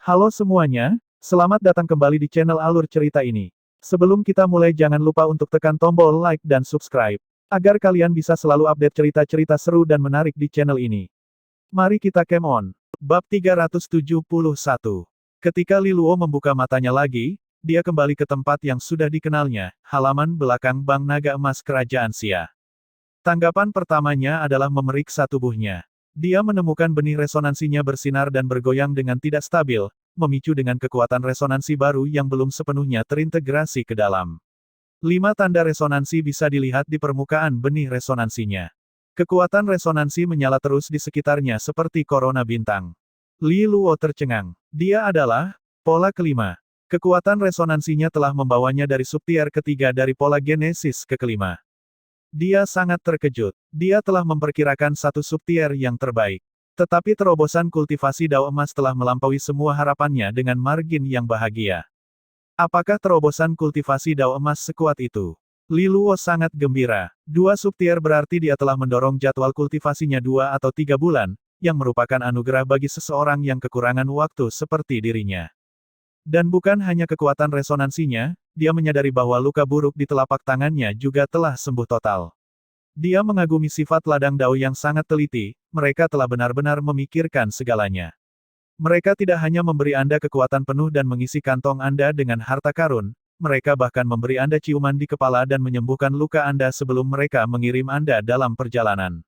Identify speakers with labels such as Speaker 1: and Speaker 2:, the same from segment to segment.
Speaker 1: Halo semuanya, selamat datang kembali di channel Alur Cerita ini. Sebelum kita mulai jangan lupa untuk tekan tombol like dan subscribe, agar kalian bisa selalu update cerita-cerita seru dan menarik di channel ini. Mari kita game on. Bab 371. Ketika Liluo membuka matanya lagi, dia kembali ke tempat yang sudah dikenalnya, halaman belakang Bank Naga Emas Kerajaan Xia. Tanggapan pertamanya adalah memeriksa tubuhnya. Dia menemukan benih resonansinya bersinar dan bergoyang dengan tidak stabil, memicu dengan kekuatan resonansi baru yang belum sepenuhnya terintegrasi ke dalam. 5 tanda resonansi bisa dilihat di permukaan benih resonansinya. Kekuatan resonansi menyala terus di sekitarnya seperti korona bintang. Li Luo tercengang. Dia adalah pola kelima. Kekuatan resonansinya telah membawanya dari subtier ketiga dari pola genesis ke kelima. Dia sangat terkejut. Dia telah memperkirakan satu subtier yang terbaik. Tetapi terobosan kultivasi dao emas telah melampaui semua harapannya dengan margin yang bahagia. Apakah terobosan kultivasi dao emas sekuat itu? Li Luo sangat gembira. 2 subtier berarti dia telah mendorong jadwal kultivasinya 2 atau 3 bulan, yang merupakan anugerah bagi seseorang yang kekurangan waktu seperti dirinya. Dan bukan hanya kekuatan resonansinya, dia menyadari bahwa luka buruk di telapak tangannya juga telah sembuh total. Dia mengagumi sifat ladang dao yang sangat teliti, mereka telah benar-benar memikirkan segalanya. Mereka tidak hanya memberi Anda kekuatan penuh dan mengisi kantong Anda dengan harta karun, mereka bahkan memberi Anda ciuman di kepala dan menyembuhkan luka Anda sebelum mereka mengirim Anda dalam perjalanan.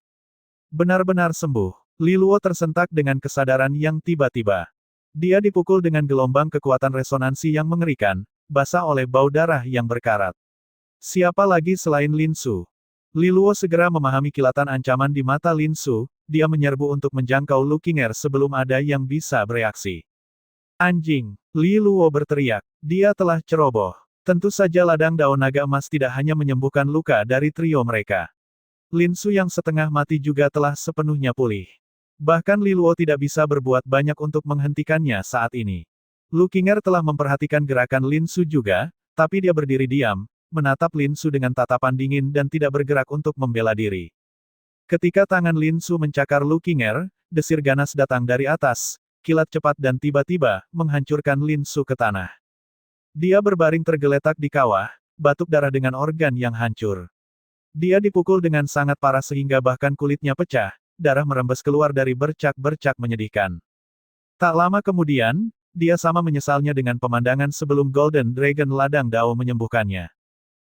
Speaker 1: Benar-benar sembuh. Li Luo tersentak dengan kesadaran yang tiba-tiba. Dia dipukul dengan gelombang kekuatan resonansi yang mengerikan, basah oleh bau darah yang berkarat. Siapa lagi selain Lin Su? Li Luo segera memahami kilatan ancaman di mata Lin Su, dia menyerbu untuk menjangkau Lu Qinger sebelum ada yang bisa bereaksi. Anjing! Li Luo berteriak. Dia telah ceroboh. Tentu saja ladang dao naga emas tidak hanya menyembuhkan luka dari trio mereka. Lin Su yang setengah mati juga telah sepenuhnya pulih. Bahkan Li Luo tidak bisa berbuat banyak untuk menghentikannya saat ini. Lu Qinger telah memperhatikan gerakan Lin Su juga, tapi dia berdiri diam, menatap Lin Su dengan tatapan dingin dan tidak bergerak untuk membela diri. Ketika tangan Lin Su mencakar Lu Qinger, desir ganas datang dari atas, kilat cepat dan tiba-tiba, menghancurkan Lin Su ke tanah. Dia berbaring tergeletak di kawah, batuk darah dengan organ yang hancur. Dia dipukul dengan sangat parah sehingga bahkan kulitnya pecah, darah merembes keluar dari bercak-bercak menyedihkan. Tak lama kemudian, dia sama menyesalnya dengan pemandangan sebelum Golden Dragon ladang dao menyembuhkannya.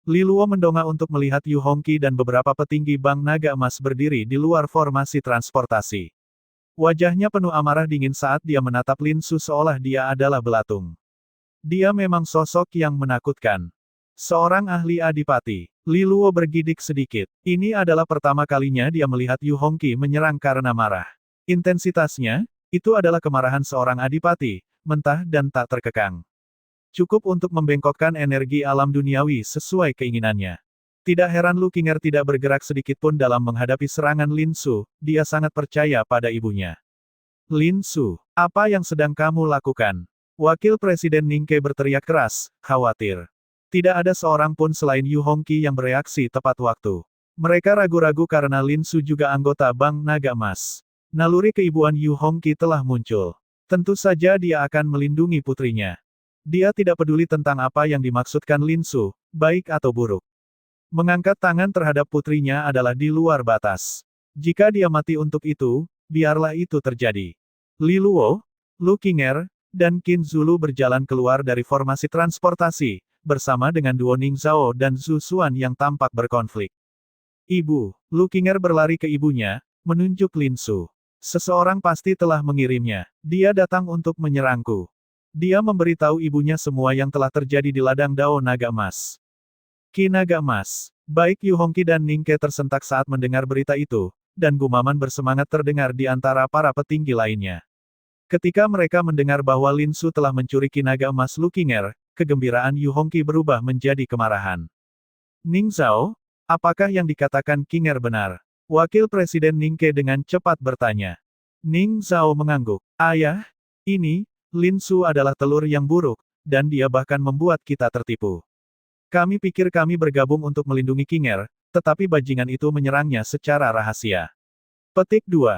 Speaker 1: Li Luo mendongak untuk melihat Yu Hongqi dan beberapa petinggi Bank Naga Emas berdiri di luar formasi transportasi. Wajahnya penuh amarah dingin saat dia menatap Lin Su seolah dia adalah belatung. Dia memang sosok yang menakutkan. Seorang ahli adipati. Li Luo bergidik sedikit. Ini adalah pertama kalinya dia melihat Yu Hongqi menyerang karena marah. Intensitasnya, itu adalah kemarahan seorang adipati, mentah dan tak terkekang. Cukup untuk membengkokkan energi alam duniawi sesuai keinginannya. Tidak heran Lu Qinger tidak bergerak sedikitpun dalam menghadapi serangan Lin Su, dia sangat percaya pada ibunya. Lin Su, apa yang sedang kamu lakukan? Wakil Presiden Ningke berteriak keras, khawatir. Tidak ada seorang pun selain Yu Hongqi yang bereaksi tepat waktu. Mereka ragu-ragu karena Lin Su juga anggota Bank Naga Emas. Naluri keibuan Yu Hongqi telah muncul. Tentu saja dia akan melindungi putrinya. Dia tidak peduli tentang apa yang dimaksudkan Lin Su, baik atau buruk. Mengangkat tangan terhadap putrinya adalah di luar batas. Jika dia mati untuk itu, biarlah itu terjadi. Li Luo, Lu Qinger, dan Qin Zulu berjalan keluar dari formasi transportasi, bersama dengan duo Ning Zhao dan Zhu Xuan yang tampak berkonflik. Ibu, Lu Qinger berlari ke ibunya, menunjuk Lin Su. Seseorang pasti telah mengirimnya. Dia datang untuk menyerangku. Dia memberitahu ibunya semua yang telah terjadi di ladang dao naga emas. Ki Naga Emas. Baik Yu Hongqi dan Ningke tersentak saat mendengar berita itu, dan gumaman bersemangat terdengar di antara para petinggi lainnya. Ketika mereka mendengar bahwa Lin Su telah mencuri Ki Naga Emas Lu Qinger, kegembiraan Yu Hongqi berubah menjadi kemarahan. Ning Zhao, apakah yang dikatakan Qinger benar? Wakil Presiden Ningke dengan cepat bertanya. Ning Zhao mengangguk. Ayah, ini, Lin Su adalah telur yang buruk, dan dia bahkan membuat kita tertipu. Kami pikir kami bergabung untuk melindungi Qinger, tetapi bajingan itu menyerangnya secara rahasia. Petik 2.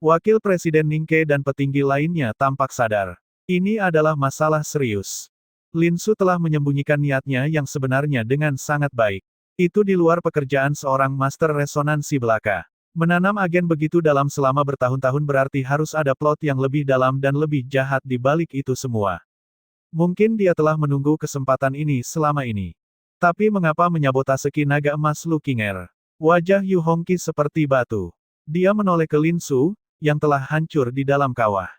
Speaker 1: Wakil Presiden Ningke dan petinggi lainnya tampak sadar. Ini adalah masalah serius. Lin Su telah menyembunyikan niatnya yang sebenarnya dengan sangat baik. Itu di luar pekerjaan seorang master resonansi belaka. Menanam agen begitu dalam selama bertahun-tahun berarti harus ada plot yang lebih dalam dan lebih jahat di balik itu semua. Mungkin dia telah menunggu kesempatan ini selama ini. Tapi mengapa menyabotase Ki Naga Emas Lu Qinger? Wajah Yu Hongqi seperti batu. Dia menoleh ke Lin Su, yang telah hancur di dalam kawah.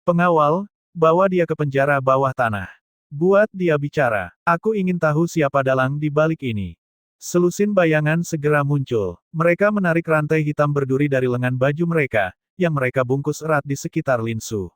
Speaker 1: Pengawal, bawa dia ke penjara bawah tanah. Buat dia bicara. Aku ingin tahu siapa dalang di balik ini. Selusin bayangan segera muncul. Mereka menarik rantai hitam berduri dari lengan baju mereka, yang mereka bungkus erat di sekitar Lin Su.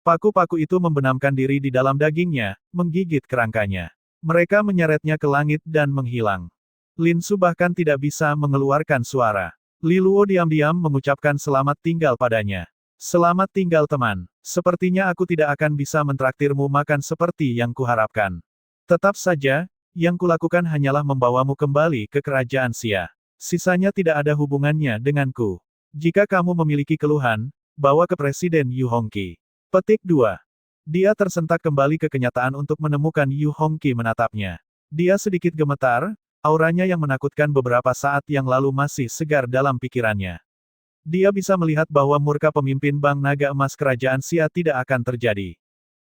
Speaker 1: Paku-paku itu membenamkan diri di dalam dagingnya, menggigit kerangkanya. Mereka menyeretnya ke langit dan menghilang. Lin Su bahkan tidak bisa mengeluarkan suara. Li Luo diam-diam mengucapkan selamat tinggal padanya. Selamat tinggal teman. Sepertinya aku tidak akan bisa mentraktirmu makan seperti yang kuharapkan. Tetap saja, yang kulakukan hanyalah membawamu kembali ke kerajaan Xia. Sisanya tidak ada hubungannya denganku. Jika kamu memiliki keluhan, bawa ke Presiden Yu Hongqi. Petik 2. Dia tersentak kembali ke kenyataan untuk menemukan Yu Hongqi menatapnya. Dia sedikit gemetar, auranya yang menakutkan beberapa saat yang lalu masih segar dalam pikirannya. Dia bisa melihat bahwa murka pemimpin Bank Naga Emas Kerajaan Xia tidak akan terjadi.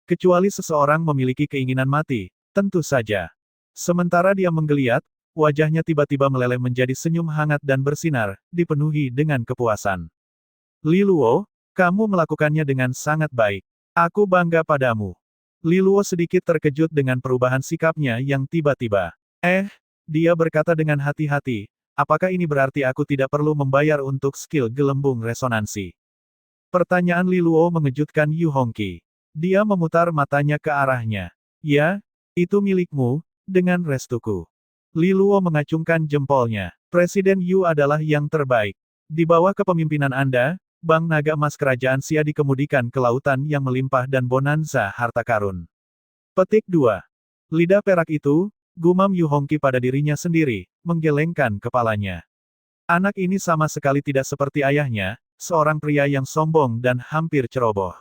Speaker 1: Kecuali seseorang memiliki keinginan mati, tentu saja. Sementara dia menggeliat, wajahnya tiba-tiba meleleh menjadi senyum hangat dan bersinar, dipenuhi dengan kepuasan. Li Luo, kamu melakukannya dengan sangat baik. Aku bangga padamu. Li Luo sedikit terkejut dengan perubahan sikapnya yang tiba-tiba. Dia berkata dengan hati-hati. Apakah ini berarti aku tidak perlu membayar untuk skill gelembung resonansi? Pertanyaan Li Luo mengejutkan Yu Hongqi. Dia memutar matanya ke arahnya. Ya, itu milikmu, dengan restuku. Li Luo mengacungkan jempolnya. Presiden Yu adalah yang terbaik. Di bawah kepemimpinan Anda, Bank Naga Emas Kerajaan Xia dikemudikan ke lautan yang melimpah dan bonanza harta karun. Petik 2. Lidah perak itu, gumam Yu Hongqi pada dirinya sendiri, menggelengkan kepalanya. Anak ini sama sekali tidak seperti ayahnya, seorang pria yang sombong dan hampir ceroboh.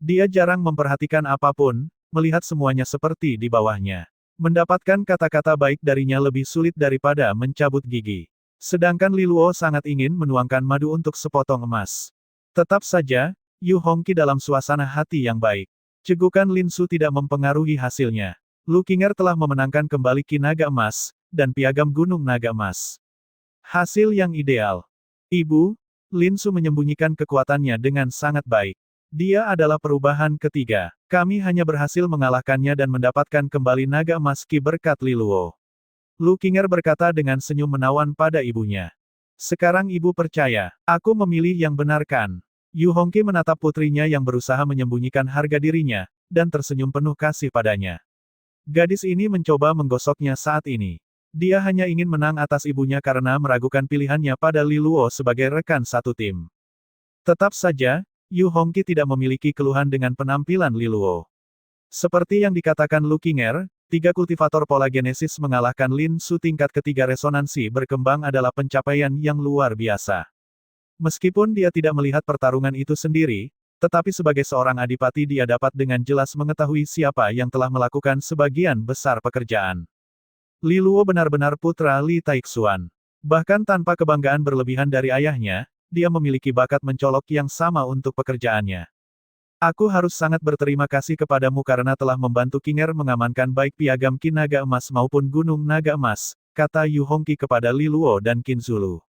Speaker 1: Dia jarang memperhatikan apapun, melihat semuanya seperti di bawahnya. Mendapatkan kata-kata baik darinya lebih sulit daripada mencabut gigi. Sedangkan Li Luo sangat ingin menuangkan madu untuk sepotong emas. Tetap saja, Yu Hongqi dalam suasana hati yang baik. Cegukan Lin Su tidak mempengaruhi hasilnya. Lu Qinger telah memenangkan kembali Ki Naga Emas, dan piagam Gunung Naga Emas. Hasil yang ideal. Ibu, Lin Su menyembunyikan kekuatannya dengan sangat baik. Dia adalah perubahan ketiga. Kami hanya berhasil mengalahkannya dan mendapatkan kembali Naga Emas Ki berkat Li Luo. Lu Qinger berkata dengan senyum menawan pada ibunya. Sekarang ibu percaya, aku memilih yang benar kan? Yu Hongqi menatap putrinya yang berusaha menyembunyikan harga dirinya, dan tersenyum penuh kasih padanya. Gadis ini mencoba menggosoknya saat ini. Dia hanya ingin menang atas ibunya karena meragukan pilihannya pada Li Luo sebagai rekan satu tim. Tetap saja, Yu Hongqi tidak memiliki keluhan dengan penampilan Li Luo. Seperti yang dikatakan Lu Qinger, 3 kultivator pola genesis mengalahkan Lin Su tingkat ketiga resonansi berkembang adalah pencapaian yang luar biasa. Meskipun dia tidak melihat pertarungan itu sendiri, tetapi sebagai seorang adipati dia dapat dengan jelas mengetahui siapa yang telah melakukan sebagian besar pekerjaan. Li Luo benar-benar putra Li Taixuan. Bahkan tanpa kebanggaan berlebihan dari ayahnya, dia memiliki bakat mencolok yang sama untuk pekerjaannya. Aku harus sangat berterima kasih kepadamu karena telah membantu Qinger mengamankan baik piagam Ki Naga Emas maupun Gunung Naga Emas, kata Yu Hongqi kepada Li Luo dan Qin Zulu.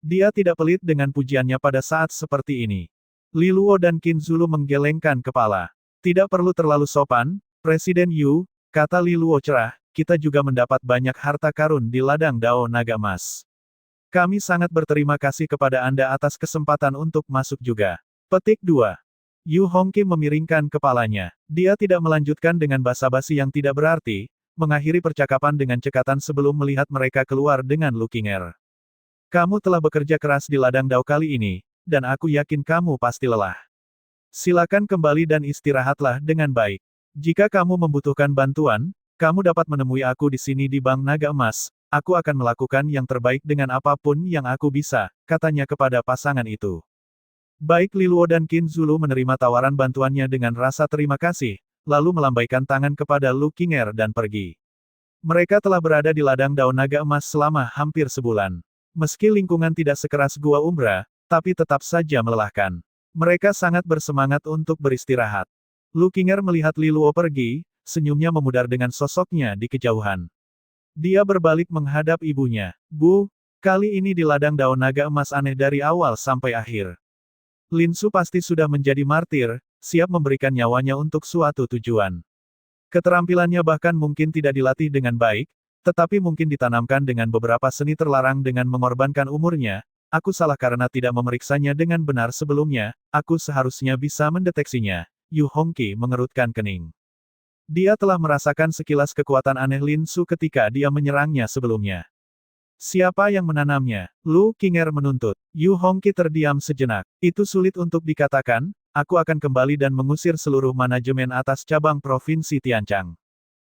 Speaker 1: Dia tidak pelit dengan pujiannya pada saat seperti ini. Li Luo dan Qin Zulu menggelengkan kepala. Tidak perlu terlalu sopan, Presiden Yu, kata Li Luo cerah, kita juga mendapat banyak harta karun di ladang Dao Naga Emas. Kami sangat berterima kasih kepada Anda atas kesempatan untuk masuk juga. Petik 2. Yu Hongqi memiringkan kepalanya. Dia tidak melanjutkan dengan basa-basi yang tidak berarti, mengakhiri percakapan dengan cekatan sebelum melihat mereka keluar dengan Lu Qinger. Kamu telah bekerja keras di ladang Dao kali ini, dan aku yakin kamu pasti lelah. Silakan kembali dan istirahatlah dengan baik. Jika kamu membutuhkan bantuan, kamu dapat menemui aku di sini di Bank Naga Emas. Aku akan melakukan yang terbaik dengan apapun yang aku bisa, katanya kepada pasangan itu. Baik Li Luo dan Qin Zulu menerima tawaran bantuannya dengan rasa terima kasih, lalu melambaikan tangan kepada Lu Qinger dan pergi. Mereka telah berada di ladang daun naga emas selama hampir sebulan. Meski lingkungan tidak sekeras Gua Umbra, tapi tetap saja melelahkan. Mereka sangat bersemangat untuk beristirahat. Lu Qinger melihat Li Luo pergi, senyumnya memudar dengan sosoknya di kejauhan. Dia berbalik menghadap ibunya. Bu, kali ini di ladang daun naga emas aneh dari awal sampai akhir. Lin Su pasti sudah menjadi martir, siap memberikan nyawanya untuk suatu tujuan. Keterampilannya bahkan mungkin tidak dilatih dengan baik, tetapi mungkin ditanamkan dengan beberapa seni terlarang dengan mengorbankan umurnya. Aku salah karena tidak memeriksanya dengan benar sebelumnya, aku seharusnya bisa mendeteksinya. Yu Hongqi mengerutkan kening. Dia telah merasakan sekilas kekuatan aneh Lin Su ketika dia menyerangnya sebelumnya. Siapa yang menanamnya? Lu Qinger menuntut. Yu Hongqi terdiam sejenak. Itu sulit untuk dikatakan. Aku akan kembali dan mengusir seluruh manajemen atas cabang Provinsi Tianchang.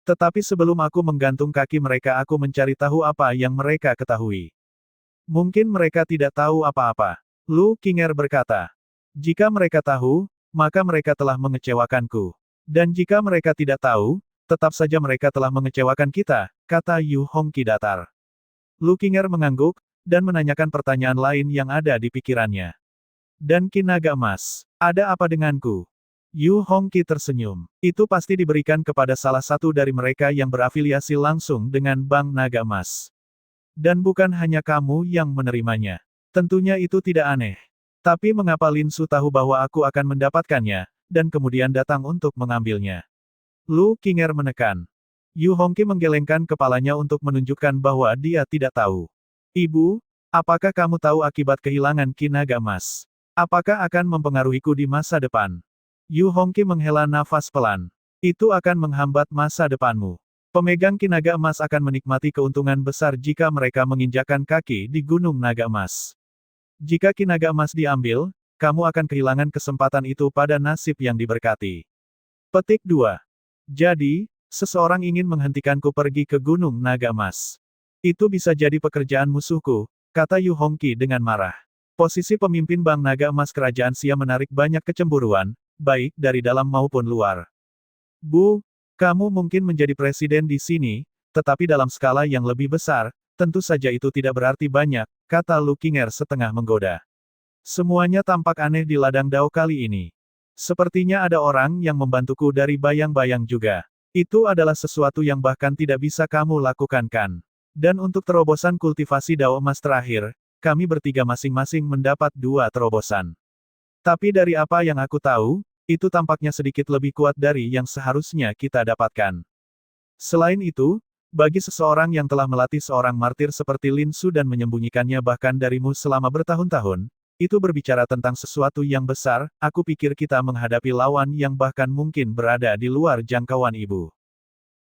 Speaker 1: Tetapi sebelum aku menggantung kaki mereka aku mencari tahu apa yang mereka ketahui. Mungkin mereka tidak tahu apa-apa. Lu Qinger berkata. Jika mereka tahu, maka mereka telah mengecewakanku. Dan jika mereka tidak tahu, tetap saja mereka telah mengecewakan kita, kata Yu Hongqi datar. Lu Qinger mengangguk, dan menanyakan pertanyaan lain yang ada di pikirannya. Dan Qin Naga Emas. Ada apa denganku? Yu Hongqi tersenyum. Itu pasti diberikan kepada salah satu dari mereka yang berafiliasi langsung dengan Bank Naga Emas. Dan bukan hanya kamu yang menerimanya. Tentunya itu tidak aneh. Tapi mengapa Lin Su tahu bahwa aku akan mendapatkannya, dan kemudian datang untuk mengambilnya? Lu Qinger menekan. Yu Hongqi menggelengkan kepalanya untuk menunjukkan bahwa dia tidak tahu. Ibu, apakah kamu tahu akibat kehilangan Qin Naga Emas? Apakah akan mempengaruhiku di masa depan? Yu Hongqi menghela nafas pelan. Itu akan menghambat masa depanmu. Pemegang Qin Naga Emas akan menikmati keuntungan besar jika mereka menginjakan kaki di Gunung Naga Emas. Jika Qin Naga Emas diambil, kamu akan kehilangan kesempatan itu pada nasib yang diberkati. Petik 2. Jadi, seseorang ingin menghentikanku pergi ke Gunung Naga Emas. Itu bisa jadi pekerjaan musuhku, kata Yu Hongqi dengan marah. Posisi pemimpin Bank Naga Emas Kerajaan Xia menarik banyak kecemburuan, baik dari dalam maupun luar. Bu, kamu mungkin menjadi presiden di sini, tetapi dalam skala yang lebih besar, tentu saja itu tidak berarti banyak, kata Lu Qinger setengah menggoda. Semuanya tampak aneh di ladang dao kali ini. Sepertinya ada orang yang membantuku dari bayang-bayang juga. Itu adalah sesuatu yang bahkan tidak bisa kamu lakukan kan. Dan untuk terobosan kultivasi dao emas terakhir, kami bertiga masing-masing mendapat 2 terobosan. Tapi dari apa yang aku tahu, itu tampaknya sedikit lebih kuat dari yang seharusnya kita dapatkan. Selain itu, bagi seseorang yang telah melatih seorang martir seperti Lin Su dan menyembunyikannya bahkan darimu selama bertahun-tahun, itu berbicara tentang sesuatu yang besar, aku pikir kita menghadapi lawan yang bahkan mungkin berada di luar jangkauan ibu.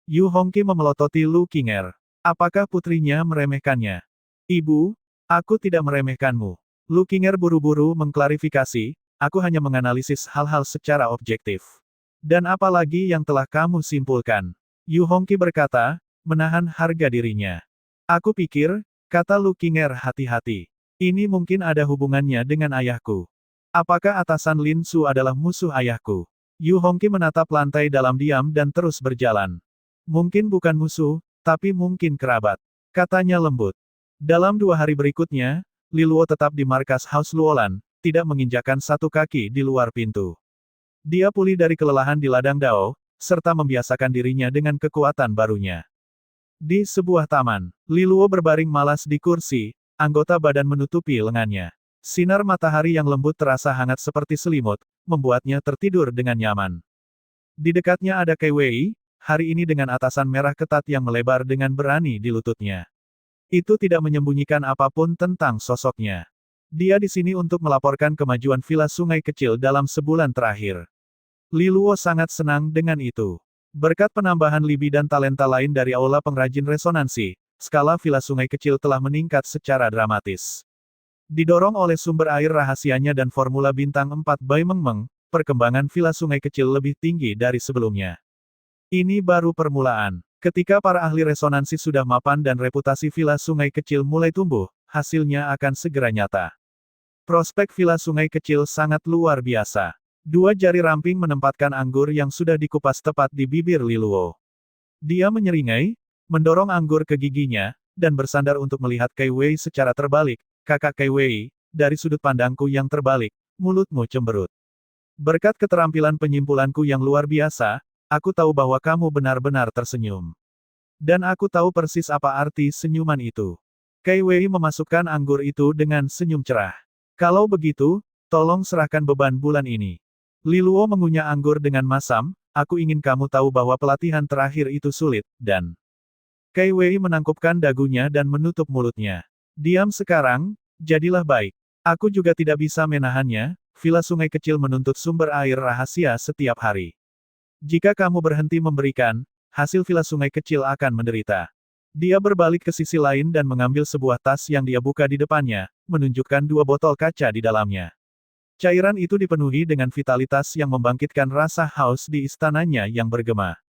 Speaker 1: Yu Hongqi memelototi Lu Qinger. Apakah putrinya meremehkannya? Ibu, aku tidak meremehkanmu. Lu Qinger buru-buru mengklarifikasi, aku hanya menganalisis hal-hal secara objektif. Dan apalagi yang telah kamu simpulkan? Yu Hongqi berkata, menahan harga dirinya. Aku pikir, kata Lu Qinger hati-hati. Ini mungkin ada hubungannya dengan ayahku. Apakah atasan Lin Su adalah musuh ayahku? Yu Hongqi menatap lantai dalam diam dan terus berjalan. Mungkin bukan musuh, tapi mungkin kerabat. Katanya lembut. Dalam 2 hari berikutnya, Li Luo tetap di markas House Luolan, tidak menginjakan satu kaki di luar pintu. Dia pulih dari kelelahan di ladang dao, serta membiasakan dirinya dengan kekuatan barunya. Di sebuah taman, Li Luo berbaring malas di kursi, anggota badan menutupi lengannya. Sinar matahari yang lembut terasa hangat seperti selimut, membuatnya tertidur dengan nyaman. Di dekatnya ada Kei Wei, hari ini dengan atasan merah ketat yang melebar dengan berani di lututnya. Itu tidak menyembunyikan apapun tentang sosoknya. Dia di sini untuk melaporkan kemajuan Villa Sungai Kecil dalam sebulan terakhir. Li Luo sangat senang dengan itu. Berkat penambahan Libi dan talenta lain dari Aula Pengrajin Resonansi, skala Villa Sungai Kecil telah meningkat secara dramatis. Didorong oleh sumber air rahasianya dan formula bintang 4 Bai Mengmeng, perkembangan Villa Sungai Kecil lebih tinggi dari sebelumnya. Ini baru permulaan. Ketika para ahli resonansi sudah mapan dan reputasi Villa Sungai Kecil mulai tumbuh, hasilnya akan segera nyata. Prospek villa sungai kecil sangat luar biasa. Dua jari ramping menempatkan anggur yang sudah dikupas tepat di bibir Li Luo. Dia menyeringai, mendorong anggur ke giginya, dan bersandar untuk melihat Kai Wei secara terbalik. Kakak Kai Wei, dari sudut pandangku yang terbalik, mulutmu cemberut. Berkat keterampilan penyimpulanku yang luar biasa, aku tahu bahwa kamu benar-benar tersenyum. Dan aku tahu persis apa arti senyuman itu. Kai Wei memasukkan anggur itu dengan senyum cerah. Kalau begitu, tolong serahkan beban bulan ini. Li Luo mengunyah anggur dengan masam, aku ingin kamu tahu bahwa pelatihan terakhir itu sulit, dan... Kai Wei menangkupkan dagunya dan menutup mulutnya. Diam sekarang, jadilah baik. Aku juga tidak bisa menahannya, villa sungai kecil menuntut sumber air rahasia setiap hari. Jika kamu berhenti memberikan, hasil villa sungai kecil akan menderita. Dia berbalik ke sisi lain dan mengambil sebuah tas yang dia buka di depannya, menunjukkan dua botol kaca di dalamnya. Cairan itu dipenuhi dengan vitalitas yang membangkitkan rasa haus di istananya yang bergema.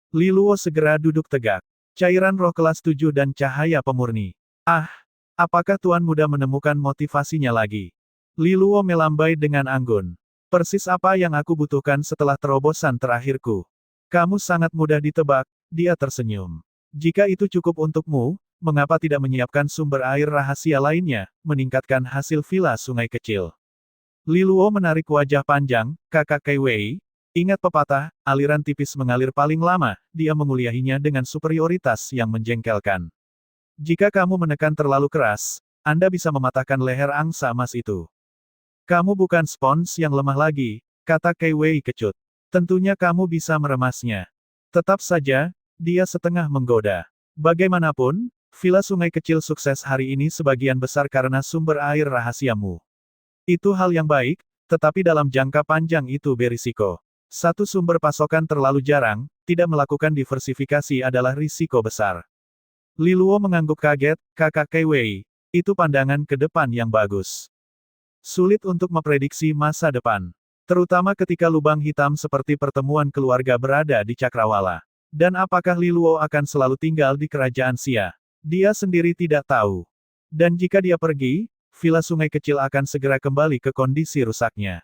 Speaker 1: Li Luo segera duduk tegak. Cairan roh kelas 7 dan cahaya pemurni. Ah, apakah Tuan Muda menemukan motivasinya lagi? Li Luo melambai dengan anggun. Persis apa yang aku butuhkan setelah terobosan terakhirku. Kamu sangat mudah ditebak, dia tersenyum. Jika itu cukup untukmu, mengapa tidak menyiapkan sumber air rahasia lainnya, meningkatkan hasil villa sungai kecil? Li Luo menarik wajah panjang, kakak Kai Wei. Ingat pepatah, aliran tipis mengalir paling lama, dia menguliahinya dengan superioritas yang menjengkelkan. Jika kamu menekan terlalu keras, Anda bisa mematahkan leher angsa emas itu. Kamu bukan spons yang lemah lagi, kata Kai Wei kecut. Tentunya kamu bisa meremasnya. Tetap saja, dia setengah menggoda. Bagaimanapun, villa sungai kecil sukses hari ini sebagian besar karena sumber air rahasiamu. Itu hal yang baik, tetapi dalam jangka panjang itu berisiko. Satu sumber pasokan terlalu jarang, tidak melakukan diversifikasi adalah risiko besar. Li Luo mengangguk kaget, kakak Kai Wei. Itu pandangan ke depan yang bagus. Sulit untuk memprediksi masa depan. Terutama ketika lubang hitam seperti pertemuan keluarga berada di cakrawala. Dan apakah Li Luo akan selalu tinggal di kerajaan Xia? Dia sendiri tidak tahu. Dan jika dia pergi, villa sungai kecil akan segera kembali ke kondisi rusaknya.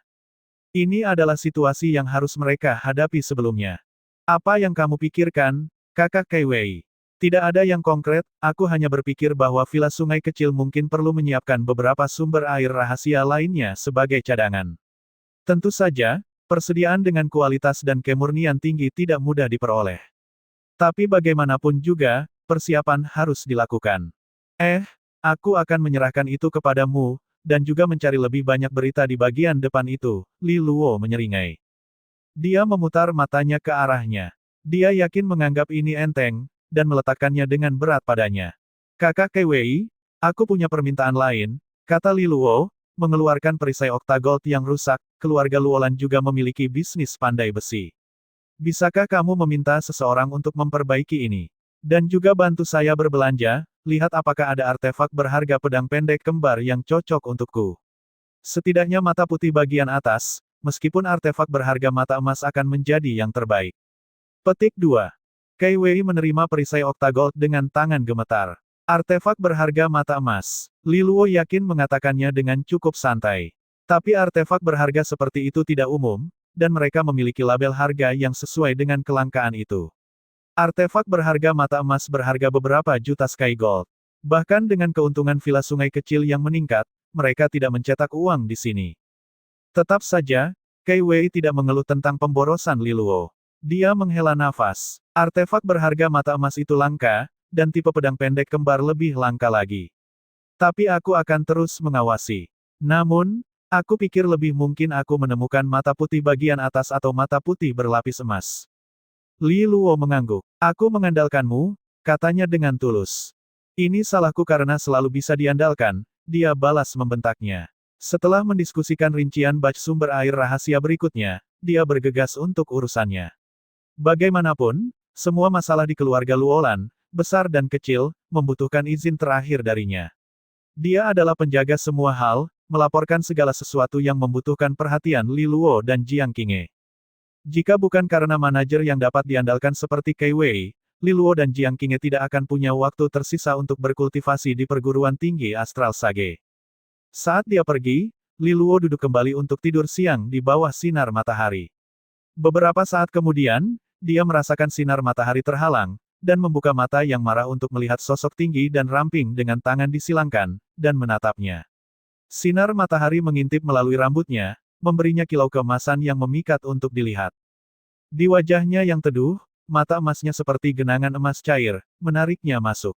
Speaker 1: Ini adalah situasi yang harus mereka hadapi sebelumnya. Apa yang kamu pikirkan, kakak Kai Wei? Tidak ada yang konkret, aku hanya berpikir bahwa villa sungai kecil mungkin perlu menyiapkan beberapa sumber air rahasia lainnya sebagai cadangan. Tentu saja, persediaan dengan kualitas dan kemurnian tinggi tidak mudah diperoleh. Tapi bagaimanapun juga, persiapan harus dilakukan. Aku akan menyerahkan itu kepadamu, dan juga mencari lebih banyak berita di bagian depan itu, Li Luo menyeringai. Dia memutar matanya ke arahnya. Dia yakin menganggap ini enteng, dan meletakkannya dengan berat padanya. Kakak Kai Wei, aku punya permintaan lain, kata Li Luo, mengeluarkan perisai oktagold yang rusak, keluarga Luolan juga memiliki bisnis pandai besi. Bisakah kamu meminta seseorang untuk memperbaiki ini? Dan juga bantu saya berbelanja, lihat apakah ada artefak berharga pedang pendek kembar yang cocok untukku. Setidaknya mata putih bagian atas, meskipun artefak berharga mata emas akan menjadi yang terbaik. Petik 2. Kai Wei menerima perisai oktagold dengan tangan gemetar. Artefak berharga mata emas. Li Luo yakin mengatakannya dengan cukup santai. Tapi artefak berharga seperti itu tidak umum, dan mereka memiliki label harga yang sesuai dengan kelangkaan itu. Artefak berharga mata emas berharga beberapa juta Sky Gold. Bahkan dengan keuntungan villa sungai kecil yang meningkat, mereka tidak mencetak uang di sini. Tetap saja, Kai Wei tidak mengeluh tentang pemborosan Li Luo. Dia menghela nafas. Artefak berharga mata emas itu langka, dan tipe pedang pendek kembar lebih langka lagi. Tapi aku akan terus mengawasi. Namun, aku pikir lebih mungkin aku menemukan mata putih bagian atas atau mata putih berlapis emas. Li Luo mengangguk. Aku mengandalkanmu, katanya dengan tulus. Ini salahku karena selalu bisa diandalkan, dia balas membentaknya. Setelah mendiskusikan rincian batch sumber air rahasia berikutnya, dia bergegas untuk urusannya. Bagaimanapun, semua masalah di keluarga Luolan, besar dan kecil, membutuhkan izin terakhir darinya. Dia adalah penjaga semua hal, melaporkan segala sesuatu yang membutuhkan perhatian Li Luo dan Jiang Qinghe. Jika bukan karena manajer yang dapat diandalkan seperti Kai Wei, Li Luo dan Jiang Qinghe tidak akan punya waktu tersisa untuk berkultivasi di perguruan tinggi Astral Sage. Saat dia pergi, Li Luo duduk kembali untuk tidur siang di bawah sinar matahari. Beberapa saat kemudian, dia merasakan sinar matahari terhalang, dan membuka mata yang marah untuk melihat sosok tinggi dan ramping dengan tangan disilangkan, dan menatapnya. Sinar matahari mengintip melalui rambutnya, memberinya kilau keemasan yang memikat untuk dilihat. Di wajahnya yang teduh, mata emasnya seperti genangan emas cair, menariknya masuk.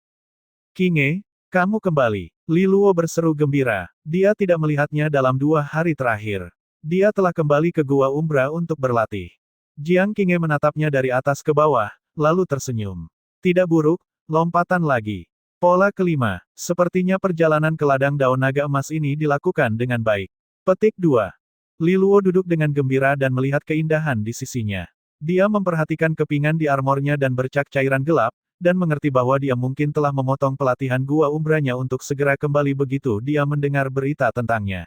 Speaker 1: Qing'e, kamu kembali. Li Luo berseru gembira. Dia tidak melihatnya dalam 2 hari terakhir. Dia telah kembali ke Gua Umbra untuk berlatih. Jiang Qing'e menatapnya dari atas ke bawah, lalu tersenyum. Tidak buruk, lompatan lagi. Pola kelima, sepertinya perjalanan ke ladang daun naga emas ini dilakukan dengan baik. Petik 2. Li Luo duduk dengan gembira dan melihat keindahan di sisinya. Dia memperhatikan kepingan di armornya dan bercak cairan gelap, dan mengerti bahwa dia mungkin telah memotong pelatihan Gua Umbranya untuk segera kembali begitu dia mendengar berita tentangnya.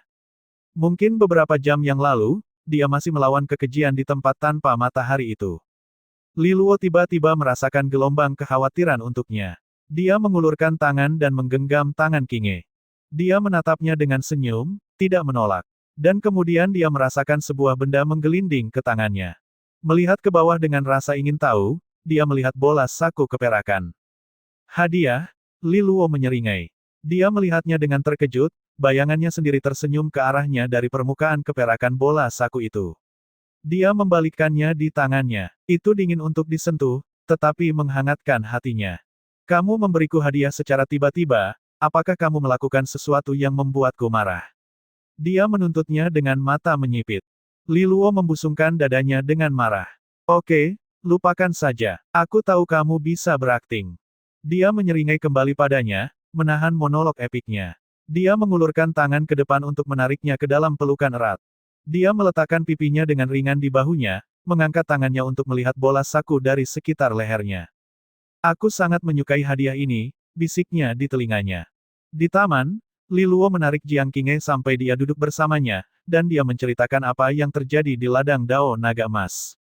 Speaker 1: Mungkin beberapa jam yang lalu, dia masih melawan kekejian di tempat tanpa matahari itu. Li Luo tiba-tiba merasakan gelombang kekhawatiran untuknya. Dia mengulurkan tangan dan menggenggam tangan Qing'e. Dia menatapnya dengan senyum, tidak menolak. Dan kemudian dia merasakan sebuah benda menggelinding ke tangannya. Melihat ke bawah dengan rasa ingin tahu, dia melihat bola saku keperakan. Hadiah, Li Luo menyeringai. Dia melihatnya dengan terkejut, bayangannya sendiri tersenyum ke arahnya dari permukaan keperakan bola saku itu. Dia membalikkannya di tangannya. Itu dingin untuk disentuh, tetapi menghangatkan hatinya. Kamu memberiku hadiah secara tiba-tiba, apakah kamu melakukan sesuatu yang membuatku marah? Dia menuntutnya dengan mata menyipit. Li Luo membusungkan dadanya dengan marah. Oke, lupakan saja. Aku tahu kamu bisa berakting. Dia menyeringai kembali padanya, menahan monolog epiknya. Dia mengulurkan tangan ke depan untuk menariknya ke dalam pelukan erat. Dia meletakkan pipinya dengan ringan di bahunya, mengangkat tangannya untuk melihat bola saku dari sekitar lehernya. Aku sangat menyukai hadiah ini, bisiknya di telinganya. Di taman, Li Luo menarik Jiang Qing'e sampai dia duduk bersamanya, dan dia menceritakan apa yang terjadi di ladang Dao Naga Emas.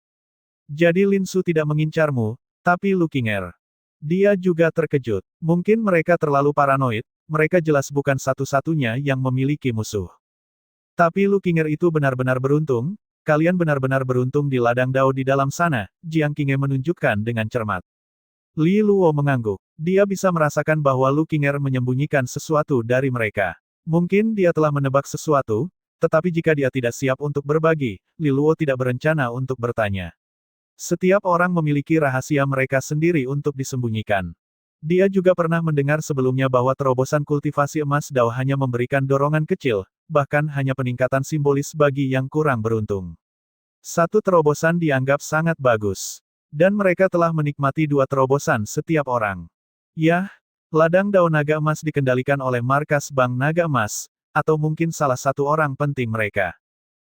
Speaker 1: Jadi Lin Su tidak mengincarmu, tapi Lu Qinger. Dia juga terkejut. Mungkin mereka terlalu paranoid, mereka jelas bukan satu-satunya yang memiliki musuh. Tapi Lu Qinger itu benar-benar beruntung, kalian benar-benar beruntung di ladang Dao di dalam sana, Jiang Qing'e menunjukkan dengan cermat. Li Luo mengangguk. Dia bisa merasakan bahwa Lu Qinger menyembunyikan sesuatu dari mereka. Mungkin dia telah menebak sesuatu, tetapi jika dia tidak siap untuk berbagi, Li Luo tidak berencana untuk bertanya. Setiap orang memiliki rahasia mereka sendiri untuk disembunyikan. Dia juga pernah mendengar sebelumnya bahwa terobosan kultivasi emas Dao hanya memberikan dorongan kecil, bahkan hanya peningkatan simbolis bagi yang kurang beruntung. Satu terobosan dianggap sangat bagus. Dan mereka telah menikmati 2 terobosan setiap orang. Yah, ladang Dao Naga Emas dikendalikan oleh markas Bank Naga Emas, atau mungkin salah satu orang penting mereka.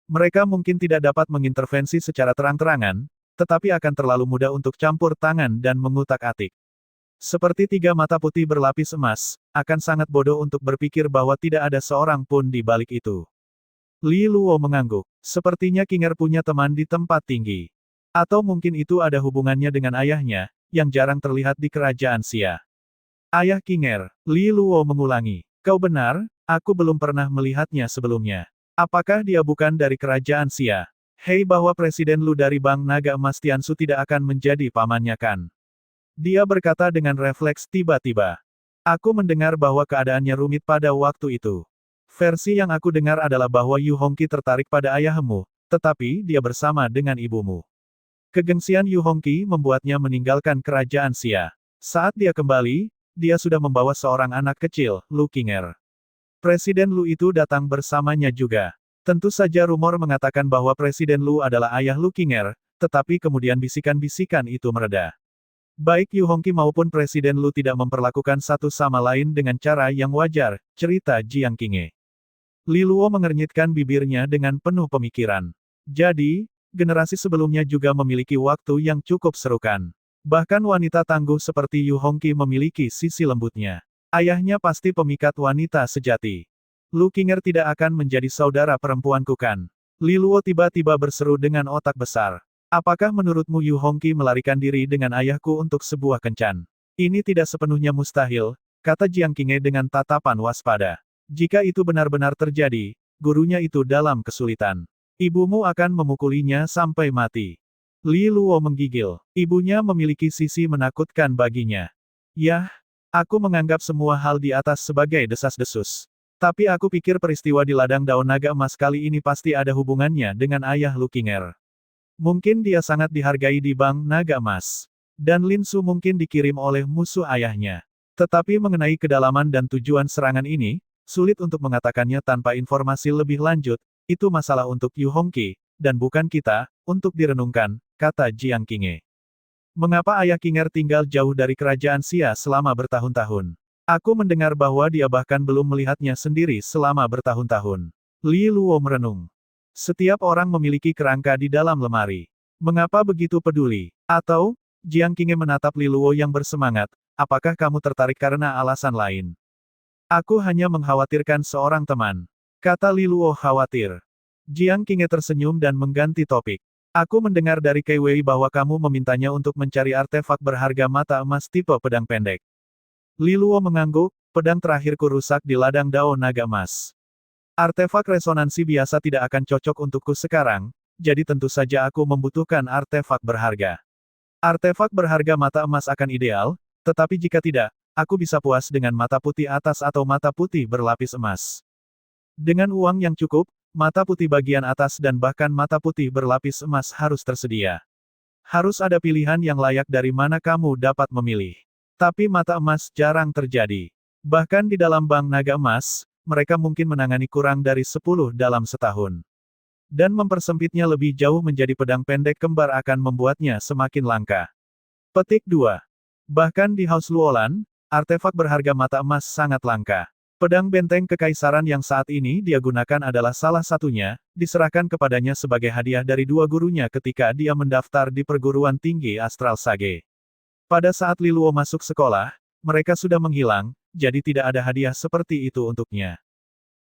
Speaker 1: Mereka mungkin tidak dapat mengintervensi secara terang-terangan, tetapi akan terlalu mudah untuk campur tangan dan mengutak-atik. Seperti 3 mata putih berlapis emas, akan sangat bodoh untuk berpikir bahwa tidak ada seorang pun di balik itu. Li Luo mengangguk. Sepertinya Qinger punya teman di tempat tinggi. Atau mungkin itu ada hubungannya dengan ayahnya, yang jarang terlihat di kerajaan Xia. Ayah Qinger, Li Luo mengulangi. Kau benar, aku belum pernah melihatnya sebelumnya. Apakah dia bukan dari kerajaan Xia? Hei, bahwa Presiden Lu dari Bank Naga Emas Tiansu tidak akan menjadi pamannya kan? Dia berkata dengan refleks tiba-tiba. Aku mendengar bahwa keadaannya rumit pada waktu itu. Versi yang aku dengar adalah bahwa Yu Hongqi tertarik pada ayahmu, tetapi dia bersama dengan ibumu. Kegengsian Yu Hongqi membuatnya meninggalkan kerajaan Xia. Saat dia kembali, dia sudah membawa seorang anak kecil, Lu Qinger. Presiden Lu itu datang bersamanya juga. Tentu saja rumor mengatakan bahwa Presiden Lu adalah ayah Lu Qinger, tetapi kemudian bisikan-bisikan itu mereda. Baik Yu Hongqi maupun Presiden Lu tidak memperlakukan satu sama lain dengan cara yang wajar, cerita Jiang Qing'e. Li Luo mengernyitkan bibirnya dengan penuh pemikiran. Jadi, generasi sebelumnya juga memiliki waktu yang cukup serukan. Bahkan wanita tangguh seperti Yu Hongqi memiliki sisi lembutnya. Ayahnya pasti pemikat wanita sejati. Lu Qinger tidak akan menjadi saudara perempuanku kan? Li Luo tiba-tiba berseru dengan otak besar. Apakah menurutmu Yu Hongqi melarikan diri dengan ayahku untuk sebuah kencan? Ini tidak sepenuhnya mustahil, kata Jiang Qing'e dengan tatapan waspada. Jika itu benar-benar terjadi, gurunya itu dalam kesulitan. Ibumu akan memukulinya sampai mati. Li Luo menggigil. Ibunya memiliki sisi menakutkan baginya. Yah, aku menganggap semua hal di atas sebagai desas-desus. Tapi aku pikir peristiwa di ladang daun naga emas kali ini pasti ada hubungannya dengan ayah Lukinger. Mungkin dia sangat dihargai di Bank Naga Emas. Dan Lin Su mungkin dikirim oleh musuh ayahnya. Tetapi mengenai kedalaman dan tujuan serangan ini, sulit untuk mengatakannya tanpa informasi lebih lanjut, itu masalah untuk Yu Hongqi, dan bukan kita, untuk direnungkan, kata Jiang Qinghe. Mengapa ayah Qinger tinggal jauh dari kerajaan Xia selama bertahun-tahun? Aku mendengar bahwa dia bahkan belum melihatnya sendiri selama bertahun-tahun. Li Luo merenung. Setiap orang memiliki kerangka di dalam lemari. Mengapa begitu peduli? Atau, Jiang Qinghe menatap Li Luo yang bersemangat, apakah kamu tertarik karena alasan lain? Aku hanya mengkhawatirkan seorang teman. Kata Li Luo khawatir. Jiang Qinghe tersenyum dan mengganti topik. Aku mendengar dari Kei Wei bahwa kamu memintanya untuk mencari artefak berharga mata emas tipe pedang pendek. Li Luo mengangguk, pedang terakhirku rusak di ladang daun naga emas. Artefak resonansi biasa tidak akan cocok untukku sekarang, jadi tentu saja aku membutuhkan artefak berharga. Artefak berharga mata emas akan ideal, tetapi jika tidak, aku bisa puas dengan mata putih atas atau mata putih berlapis emas. Dengan uang yang cukup, mata putih bagian atas dan bahkan mata putih berlapis emas harus tersedia. Harus ada pilihan yang layak dari mana kamu dapat memilih. Tapi mata emas jarang terjadi. Bahkan di dalam Bank Naga Emas, mereka mungkin menangani kurang dari 10 dalam setahun. Dan mempersempitnya lebih jauh menjadi pedang pendek kembar akan membuatnya semakin langka. Petik 2. Bahkan di House Luolan, artefak berharga mata emas sangat langka. Pedang benteng kekaisaran yang saat ini dia gunakan adalah salah satunya, diserahkan kepadanya sebagai hadiah dari dua gurunya ketika dia mendaftar di perguruan tinggi Astral Sage. Pada saat Li Luo masuk sekolah, mereka sudah menghilang, jadi tidak ada hadiah seperti itu untuknya.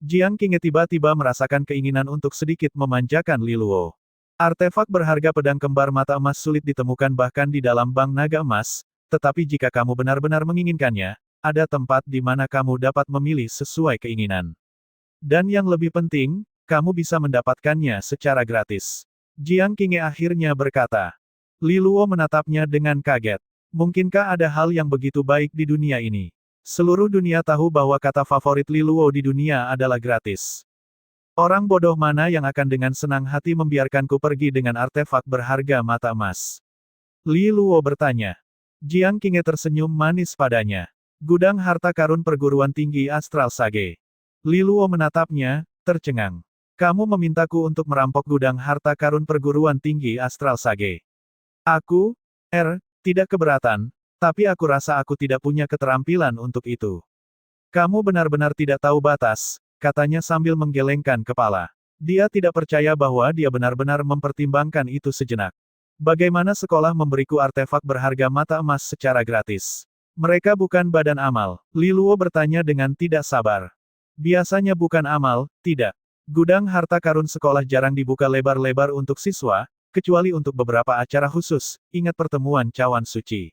Speaker 1: Jiang Qinghe tiba-tiba merasakan keinginan untuk sedikit memanjakan Li Luo. Artefak berharga pedang kembar mata emas sulit ditemukan bahkan di dalam Bank Naga Emas, tetapi jika kamu benar-benar menginginkannya, ada tempat di mana kamu dapat memilih sesuai keinginan. Dan yang lebih penting, kamu bisa mendapatkannya secara gratis. Jiang Qinghe akhirnya berkata. Li Luo menatapnya dengan kaget. Mungkinkah ada hal yang begitu baik di dunia ini? Seluruh dunia tahu bahwa kata favorit Li Luo di dunia adalah gratis. Orang bodoh mana yang akan dengan senang hati membiarkanku pergi dengan artefak berharga mata emas? Li Luo bertanya. Jiang Qinghe tersenyum manis padanya. Gudang harta karun perguruan tinggi Astral Sage. Li Luo menatapnya, tercengang. Kamu memintaku untuk merampok gudang harta karun perguruan tinggi Astral Sage. Aku, tidak keberatan, tapi aku rasa aku tidak punya keterampilan untuk itu. Kamu benar-benar tidak tahu batas, katanya sambil menggelengkan kepala. Dia tidak percaya bahwa dia benar-benar mempertimbangkan itu sejenak. Bagaimana sekolah memberiku artefak berharga mata emas secara gratis? Mereka bukan badan amal. Li Luo bertanya dengan tidak sabar. Biasanya bukan amal, tidak. Gudang harta karun sekolah jarang dibuka lebar-lebar untuk siswa, kecuali untuk beberapa acara khusus, ingat pertemuan cawan suci.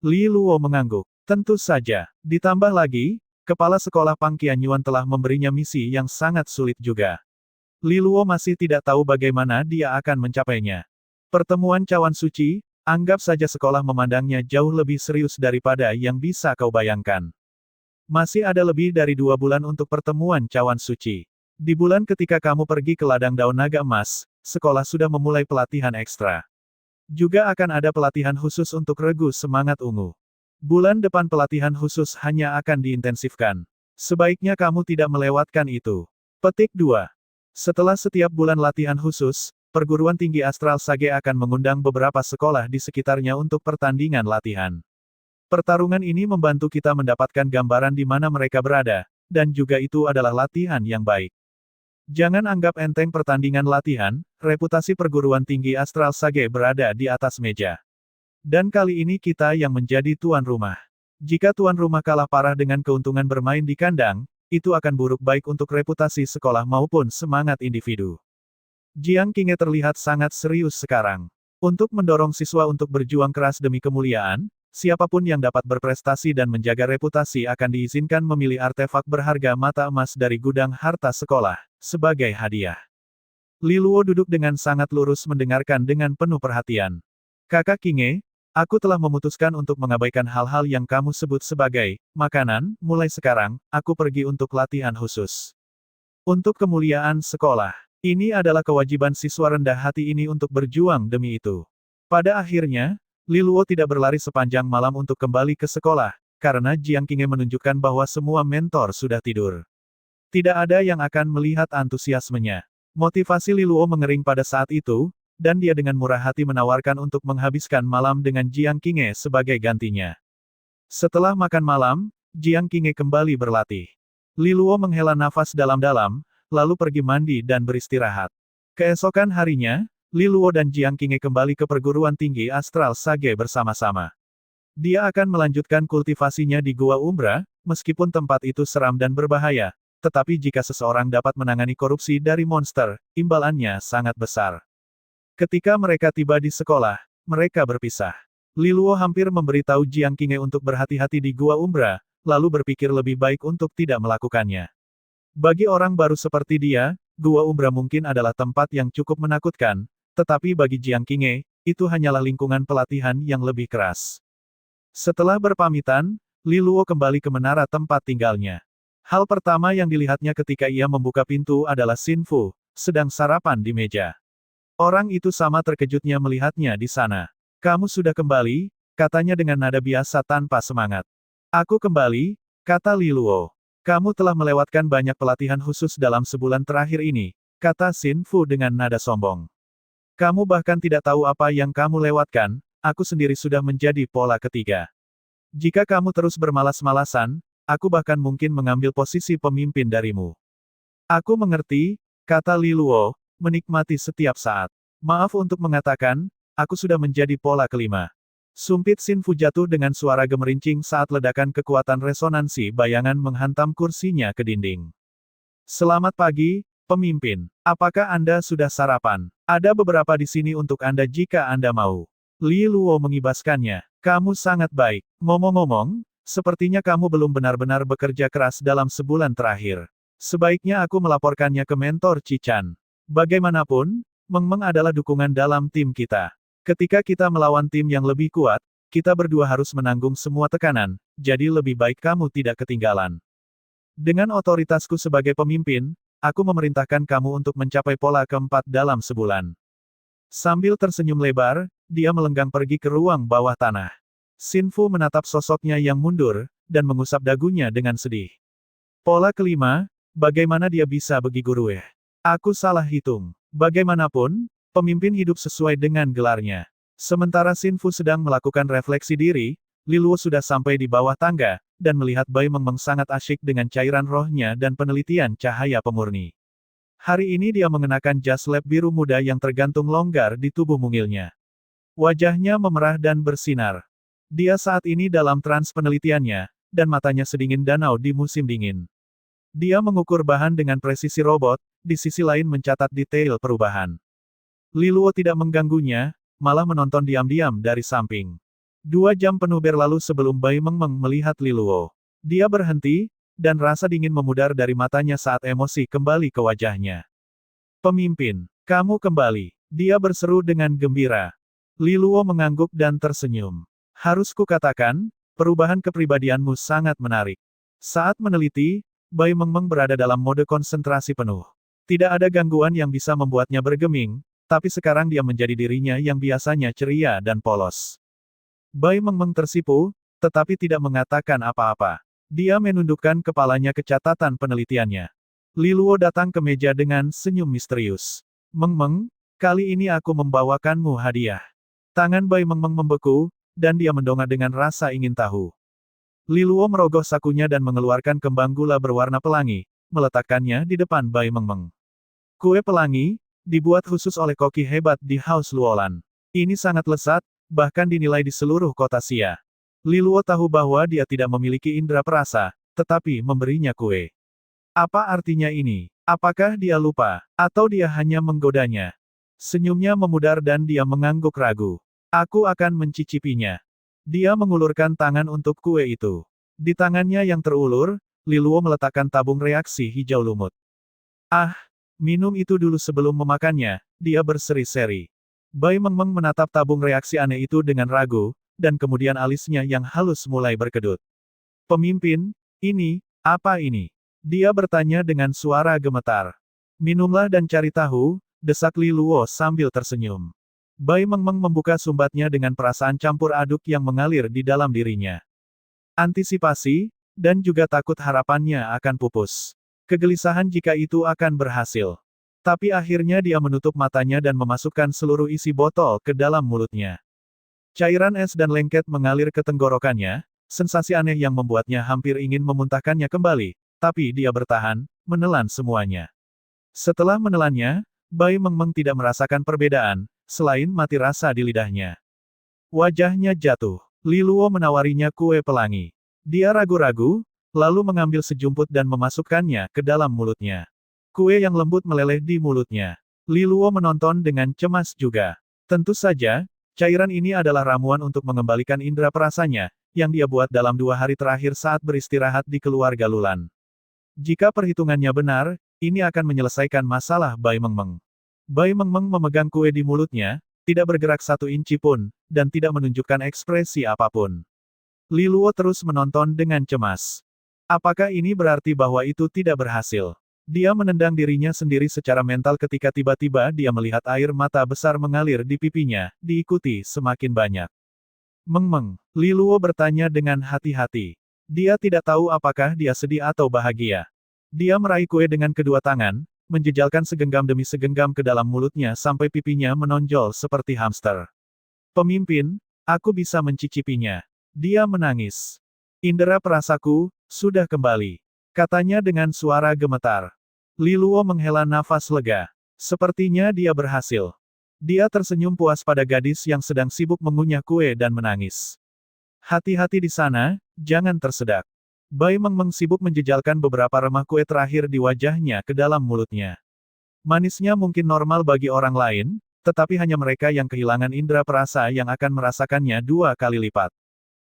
Speaker 1: Li Luo mengangguk. Tentu saja. Ditambah lagi, kepala sekolah Pang Qianyuan telah memberinya misi yang sangat sulit juga. Li Luo masih tidak tahu bagaimana dia akan mencapainya. Pertemuan cawan suci, anggap saja sekolah memandangnya jauh lebih serius daripada yang bisa kau bayangkan. Masih ada lebih dari 2 bulan untuk pertemuan cawan suci. Di bulan ketika kamu pergi ke ladang daun naga emas, sekolah sudah memulai pelatihan ekstra. Juga akan ada pelatihan khusus untuk regu semangat ungu. Bulan depan pelatihan khusus hanya akan diintensifkan. Sebaiknya kamu tidak melewatkan itu. Petik 2. Setelah setiap bulan latihan khusus, perguruan tinggi Astral Sage akan mengundang beberapa sekolah di sekitarnya untuk pertandingan latihan. Pertarungan ini membantu kita mendapatkan gambaran di mana mereka berada, dan juga itu adalah latihan yang baik. Jangan anggap enteng pertandingan latihan, reputasi perguruan tinggi Astral Sage berada di atas meja. Dan kali ini kita yang menjadi tuan rumah. Jika tuan rumah kalah parah dengan keuntungan bermain di kandang, itu akan buruk baik untuk reputasi sekolah maupun semangat individu. Jiang Qinghe terlihat sangat serius sekarang. Untuk mendorong siswa untuk berjuang keras demi kemuliaan, Siapapun yang dapat berprestasi dan menjaga reputasi akan diizinkan memilih artefak berharga mata emas dari gudang harta sekolah, sebagai hadiah. Li Luo duduk dengan sangat lurus mendengarkan dengan penuh perhatian. Kakak Qinghe, aku telah memutuskan untuk mengabaikan hal-hal yang kamu sebut sebagai makanan, mulai sekarang, aku pergi untuk latihan khusus. Untuk kemuliaan sekolah. Ini adalah kewajiban siswa rendah hati ini untuk berjuang demi itu. Pada akhirnya, Li Luo tidak berlari sepanjang malam untuk kembali ke sekolah, karena Jiang Qinghe menunjukkan bahwa semua mentor sudah tidur. Tidak ada yang akan melihat antusiasmenya. Motivasi Li Luo mengering pada saat itu, dan dia dengan murah hati menawarkan untuk menghabiskan malam dengan Jiang Qinghe sebagai gantinya. Setelah makan malam, Jiang Qinghe kembali berlatih. Li Luo menghela nafas dalam-dalam, lalu pergi mandi dan beristirahat. Keesokan harinya, Li Luo dan Jiang Qinghe kembali ke perguruan tinggi Astral Sage bersama-sama. Dia akan melanjutkan kultivasinya di Gua Umbra, meskipun tempat itu seram dan berbahaya, tetapi jika seseorang dapat menangani korupsi dari monster, imbalannya sangat besar. Ketika mereka tiba di sekolah, mereka berpisah. Li Luo hampir memberitahu Jiang Qinghe untuk berhati-hati di Gua Umbra, lalu berpikir lebih baik untuk tidak melakukannya. Bagi orang baru seperti dia, Gua Umbra mungkin adalah tempat yang cukup menakutkan, tetapi bagi Jiang Qinghe, itu hanyalah lingkungan pelatihan yang lebih keras. Setelah berpamitan, Li Luo kembali ke menara tempat tinggalnya. Hal pertama yang dilihatnya ketika ia membuka pintu adalah Xin Fu, sedang sarapan di meja. Orang itu sama terkejutnya melihatnya di sana. Kamu sudah kembali, katanya dengan nada biasa tanpa semangat. Aku kembali, kata Li Luo. Kamu telah melewatkan banyak pelatihan khusus dalam sebulan terakhir ini, kata Xin Fu dengan nada sombong. Kamu bahkan tidak tahu apa yang kamu lewatkan, aku sendiri sudah menjadi pola ketiga. Jika kamu terus bermalas-malasan, aku bahkan mungkin mengambil posisi pemimpin darimu. Aku mengerti, kata Li Luo, menikmati setiap saat. Maaf untuk mengatakan, aku sudah menjadi pola kelima. Sumpit Xin Fu jatuh dengan suara gemerincing saat ledakan kekuatan resonansi bayangan menghantam kursinya ke dinding. Selamat pagi, pemimpin. Apakah Anda sudah sarapan? Ada beberapa di sini untuk Anda jika Anda mau. Li Luo mengibaskannya. Kamu sangat baik. Ngomong-ngomong, sepertinya kamu belum benar-benar bekerja keras dalam sebulan terakhir. Sebaiknya aku melaporkannya ke mentor Cichan. Bagaimanapun, Meng Meng adalah dukungan dalam tim kita. Ketika kita melawan tim yang lebih kuat, kita berdua harus menanggung semua tekanan, jadi lebih baik kamu tidak ketinggalan. Dengan otoritasku sebagai pemimpin, aku memerintahkan kamu untuk mencapai pola keempat dalam sebulan. Sambil tersenyum lebar, dia melenggang pergi ke ruang bawah tanah. Xin Fu menatap sosoknya yang mundur, dan mengusap dagunya dengan sedih. Pola kelima, bagaimana dia bisa begigurue? Aku salah hitung. Bagaimanapun, pemimpin hidup sesuai dengan gelarnya. Sementara Xin Fu sedang melakukan refleksi diri, Li Luo sudah sampai di bawah tangga, dan melihat Bai Mengmeng sangat asyik dengan cairan rohnya dan penelitian cahaya pemurni. Hari ini dia mengenakan jas lab biru muda yang tergantung longgar di tubuh mungilnya. Wajahnya memerah dan bersinar. Dia saat ini dalam trans penelitiannya, dan matanya sedingin danau di musim dingin. Dia mengukur bahan dengan presisi robot, di sisi lain mencatat detail perubahan. Li Luo tidak mengganggunya, malah menonton diam-diam dari samping. 2 jam penuh berlalu sebelum Bai Mengmeng melihat Li Luo. Dia berhenti, dan rasa dingin memudar dari matanya saat emosi kembali ke wajahnya. Pemimpin, kamu kembali. Dia berseru dengan gembira. Li Luo mengangguk dan tersenyum. Harus kukatakan, perubahan kepribadianmu sangat menarik. Saat meneliti, Bai Mengmeng berada dalam mode konsentrasi penuh. Tidak ada gangguan yang bisa membuatnya bergeming, tapi sekarang dia menjadi dirinya yang biasanya ceria dan polos. Bai Mengmeng tersipu, tetapi tidak mengatakan apa-apa. Dia menundukkan kepalanya ke catatan penelitiannya. Li Luo datang ke meja dengan senyum misterius. Mengmeng, kali ini aku membawakanmu hadiah. Tangan Bai Mengmeng membeku, dan dia mendongak dengan rasa ingin tahu. Li Luo merogoh sakunya dan mengeluarkan kembang gula berwarna pelangi, meletakkannya di depan Bai Mengmeng. Kue pelangi, dibuat khusus oleh koki hebat di House Luolan. Ini sangat lezat, bahkan dinilai di seluruh kota Xia. Li Luo tahu bahwa dia tidak memiliki indera perasa, tetapi memberinya kue. Apa artinya ini? Apakah dia lupa, atau dia hanya menggodanya? Senyumnya memudar dan dia mengangguk ragu. Aku akan mencicipinya. Dia mengulurkan tangan untuk kue itu. Di tangannya yang terulur, Li Luo meletakkan tabung reaksi hijau lumut. Ah, minum itu dulu sebelum memakannya, dia berseri-seri. Bai Mengmeng menatap tabung reaksi aneh itu dengan ragu, dan kemudian alisnya yang halus mulai berkedut. Pemimpin, ini, apa ini? Dia bertanya dengan suara gemetar. Minumlah dan cari tahu, desak Li Luo sambil tersenyum. Bai Mengmeng membuka sumbatnya dengan perasaan campur aduk yang mengalir di dalam dirinya. Antisipasi, dan juga takut harapannya akan pupus. Kegelisahan jika itu akan berhasil. Tapi akhirnya dia menutup matanya dan memasukkan seluruh isi botol ke dalam mulutnya. Cairan es dan lengket mengalir ke tenggorokannya, sensasi aneh yang membuatnya hampir ingin memuntahkannya kembali, tapi dia bertahan, menelan semuanya. Setelah menelannya, Bai Mengmeng tidak merasakan perbedaan, selain mati rasa di lidahnya. Wajahnya jatuh. Li Luo menawarinya kue pelangi. Dia ragu-ragu, lalu mengambil sejumput dan memasukkannya ke dalam mulutnya. Kue yang lembut meleleh di mulutnya. Li Luo menonton dengan cemas juga. Tentu saja, cairan ini adalah ramuan untuk mengembalikan indera perasanya, yang dia buat dalam 2 hari terakhir saat beristirahat di keluarga Lulan. Jika perhitungannya benar, ini akan menyelesaikan masalah Bai Mengmeng. Bai Mengmeng memegang kue di mulutnya, tidak bergerak 1 inci pun, dan tidak menunjukkan ekspresi apapun. Li Luo terus menonton dengan cemas. Apakah ini berarti bahwa itu tidak berhasil? Dia menendang dirinya sendiri secara mental ketika tiba-tiba dia melihat air mata besar mengalir di pipinya, diikuti semakin banyak. Mengmeng, Li Luo bertanya dengan hati-hati. Dia tidak tahu apakah dia sedih atau bahagia. Dia meraih kue dengan kedua tangan, menjejalkan segenggam demi segenggam ke dalam mulutnya sampai pipinya menonjol seperti hamster. Pemimpin, aku bisa mencicipinya. Dia menangis. Indera perasaku, sudah kembali. Katanya dengan suara gemetar. Li Luo menghela nafas lega. Sepertinya dia berhasil. Dia tersenyum puas pada gadis yang sedang sibuk mengunyah kue dan menangis. Hati-hati di sana, jangan tersedak. Bai Mengmeng sibuk menjejalkan beberapa remah kue terakhir di wajahnya ke dalam mulutnya. Manisnya mungkin normal bagi orang lain, tetapi hanya mereka yang kehilangan indera perasa yang akan merasakannya 2 kali lipat.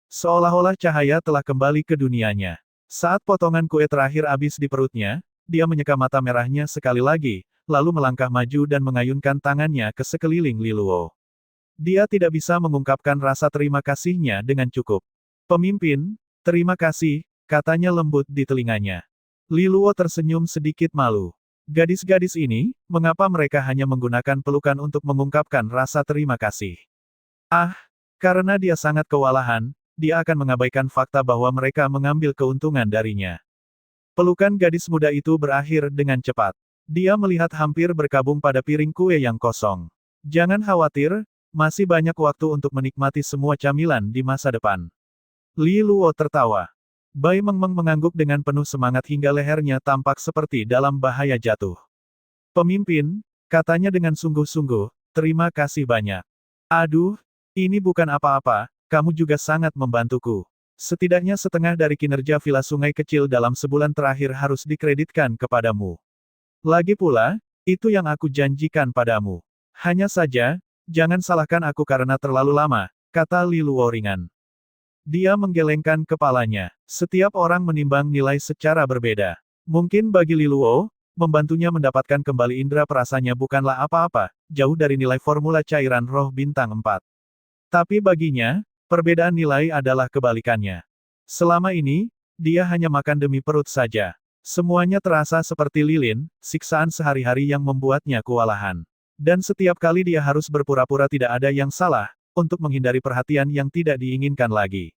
Speaker 1: Seolah-olah cahaya telah kembali ke dunianya. Saat potongan kue terakhir habis di perutnya, dia menyeka mata merahnya sekali lagi, lalu melangkah maju dan mengayunkan tangannya ke sekeliling Li Luo. Dia tidak bisa mengungkapkan rasa terima kasihnya dengan cukup. Pemimpin, terima kasih, katanya lembut di telinganya. Li Luo tersenyum sedikit malu. Gadis-gadis ini, mengapa mereka hanya menggunakan pelukan untuk mengungkapkan rasa terima kasih? Ah, karena dia sangat kewalahan, dia akan mengabaikan fakta bahwa mereka mengambil keuntungan darinya. Pelukan gadis muda itu berakhir dengan cepat. Dia melihat hampir berkabung pada piring kue yang kosong. Jangan khawatir, masih banyak waktu untuk menikmati semua camilan di masa depan. Li Luo tertawa. Bai Mengmeng mengangguk dengan penuh semangat hingga lehernya tampak seperti dalam bahaya jatuh. Pemimpin, katanya dengan sungguh-sungguh, terima kasih banyak. Aduh, ini bukan apa-apa, kamu juga sangat membantuku. Setidaknya setengah dari kinerja Villa Sungai Kecil dalam sebulan terakhir harus dikreditkan kepadamu. Lagi pula, itu yang aku janjikan padamu. Hanya saja, jangan salahkan aku karena terlalu lama, kata Li Luo ringan. Dia menggelengkan kepalanya. Setiap orang menimbang nilai secara berbeda. Mungkin bagi Li Luo, membantunya mendapatkan kembali indera perasanya bukanlah apa-apa, jauh dari nilai formula cairan roh bintang 4. Tapi baginya, perbedaan nilai adalah kebalikannya. Selama ini, dia hanya makan demi perut saja. Semuanya terasa seperti lilin, siksaan sehari-hari yang membuatnya kewalahan. Dan setiap kali dia harus berpura-pura tidak ada yang salah, untuk menghindari perhatian yang tidak diinginkan lagi.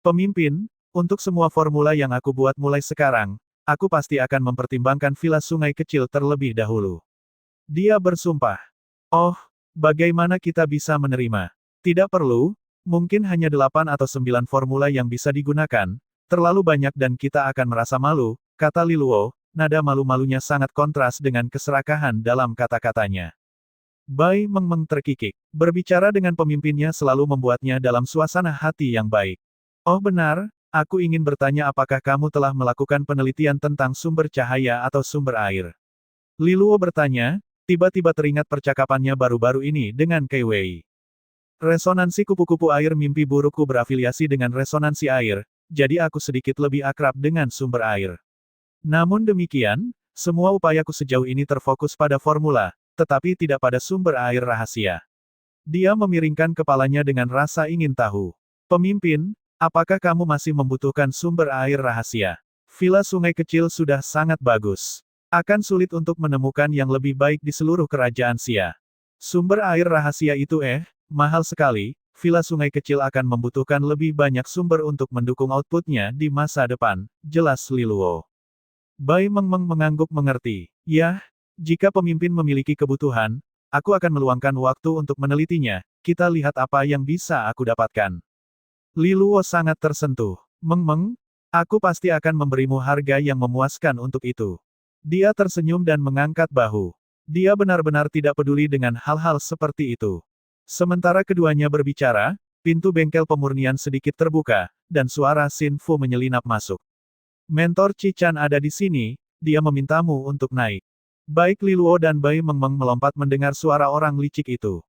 Speaker 1: Pemimpin, untuk semua formula yang aku buat mulai sekarang, aku pasti akan mempertimbangkan Villa Sungai Kecil terlebih dahulu. Dia bersumpah. Oh, bagaimana kita bisa menerima? Tidak perlu, mungkin hanya 8 atau 9 formula yang bisa digunakan, terlalu banyak dan kita akan merasa malu, kata Li Luo, nada malu-malunya sangat kontras dengan keserakahan dalam kata-katanya. Bai Mengmeng terkikik. Berbicara dengan pemimpinnya selalu membuatnya dalam suasana hati yang baik. Oh benar, aku ingin bertanya apakah kamu telah melakukan penelitian tentang sumber cahaya atau sumber air? Li Luo bertanya, tiba-tiba teringat percakapannya baru-baru ini dengan Kei Wei. Resonansi kupu-kupu air mimpi burukku berafiliasi dengan resonansi air, jadi aku sedikit lebih akrab dengan sumber air. Namun demikian, semua upayaku sejauh ini terfokus pada formula, tetapi tidak pada sumber air rahasia. Dia memiringkan kepalanya dengan rasa ingin tahu. Pemimpin, apakah kamu masih membutuhkan sumber air rahasia? Villa sungai kecil sudah sangat bagus. Akan sulit untuk menemukan yang lebih baik di seluruh kerajaan Xia. Sumber air rahasia itu mahal sekali, villa sungai kecil akan membutuhkan lebih banyak sumber untuk mendukung outputnya di masa depan, jelas Li Luo. Bai Mengmeng mengangguk mengerti. Ya, jika pemimpin memiliki kebutuhan, aku akan meluangkan waktu untuk menelitinya, kita lihat apa yang bisa aku dapatkan. Li Luo sangat tersentuh. Mengmeng, aku pasti akan memberimu harga yang memuaskan untuk itu. Dia tersenyum dan mengangkat bahu. Dia benar-benar tidak peduli dengan hal-hal seperti itu. Sementara keduanya berbicara, pintu bengkel pemurnian sedikit terbuka, dan suara Xin Fu menyelinap masuk. Mentor Qi Chan ada di sini, dia memintamu untuk naik. Baik Li Luo dan Bai Mengmeng melompat mendengar suara orang licik itu.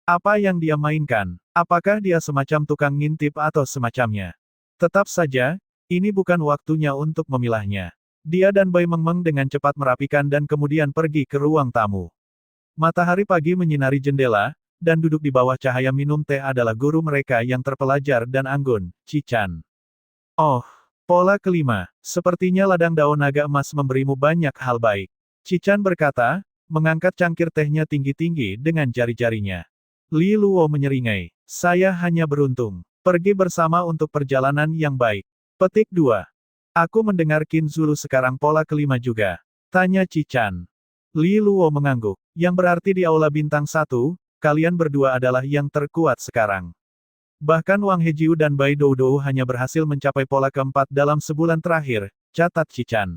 Speaker 1: Apa yang dia mainkan? Apakah dia semacam tukang ngintip atau semacamnya? Tetap saja, ini bukan waktunya untuk memilahnya. Dia dan Bai Mengmeng dengan cepat merapikan dan kemudian pergi ke ruang tamu. Matahari pagi menyinari jendela, dan duduk di bawah cahaya minum teh adalah guru mereka yang terpelajar dan anggun, Qi Chan. Oh, pola kelima, sepertinya ladang daun naga emas memberimu banyak hal baik. Qi Chan berkata, mengangkat cangkir tehnya tinggi-tinggi dengan jari-jarinya. Li Luo menyeringai. Saya hanya beruntung. Pergi bersama untuk perjalanan yang baik. Petik 2. Aku mendengar Qin Zulu sekarang pola kelima juga. Tanya Qi Chan. Li Luo mengangguk. Yang berarti di Aula Bintang 1, kalian berdua adalah yang terkuat sekarang. Bahkan Wang Hejiu dan Bai Doudou hanya berhasil mencapai pola keempat dalam sebulan terakhir, catat Qi Chan.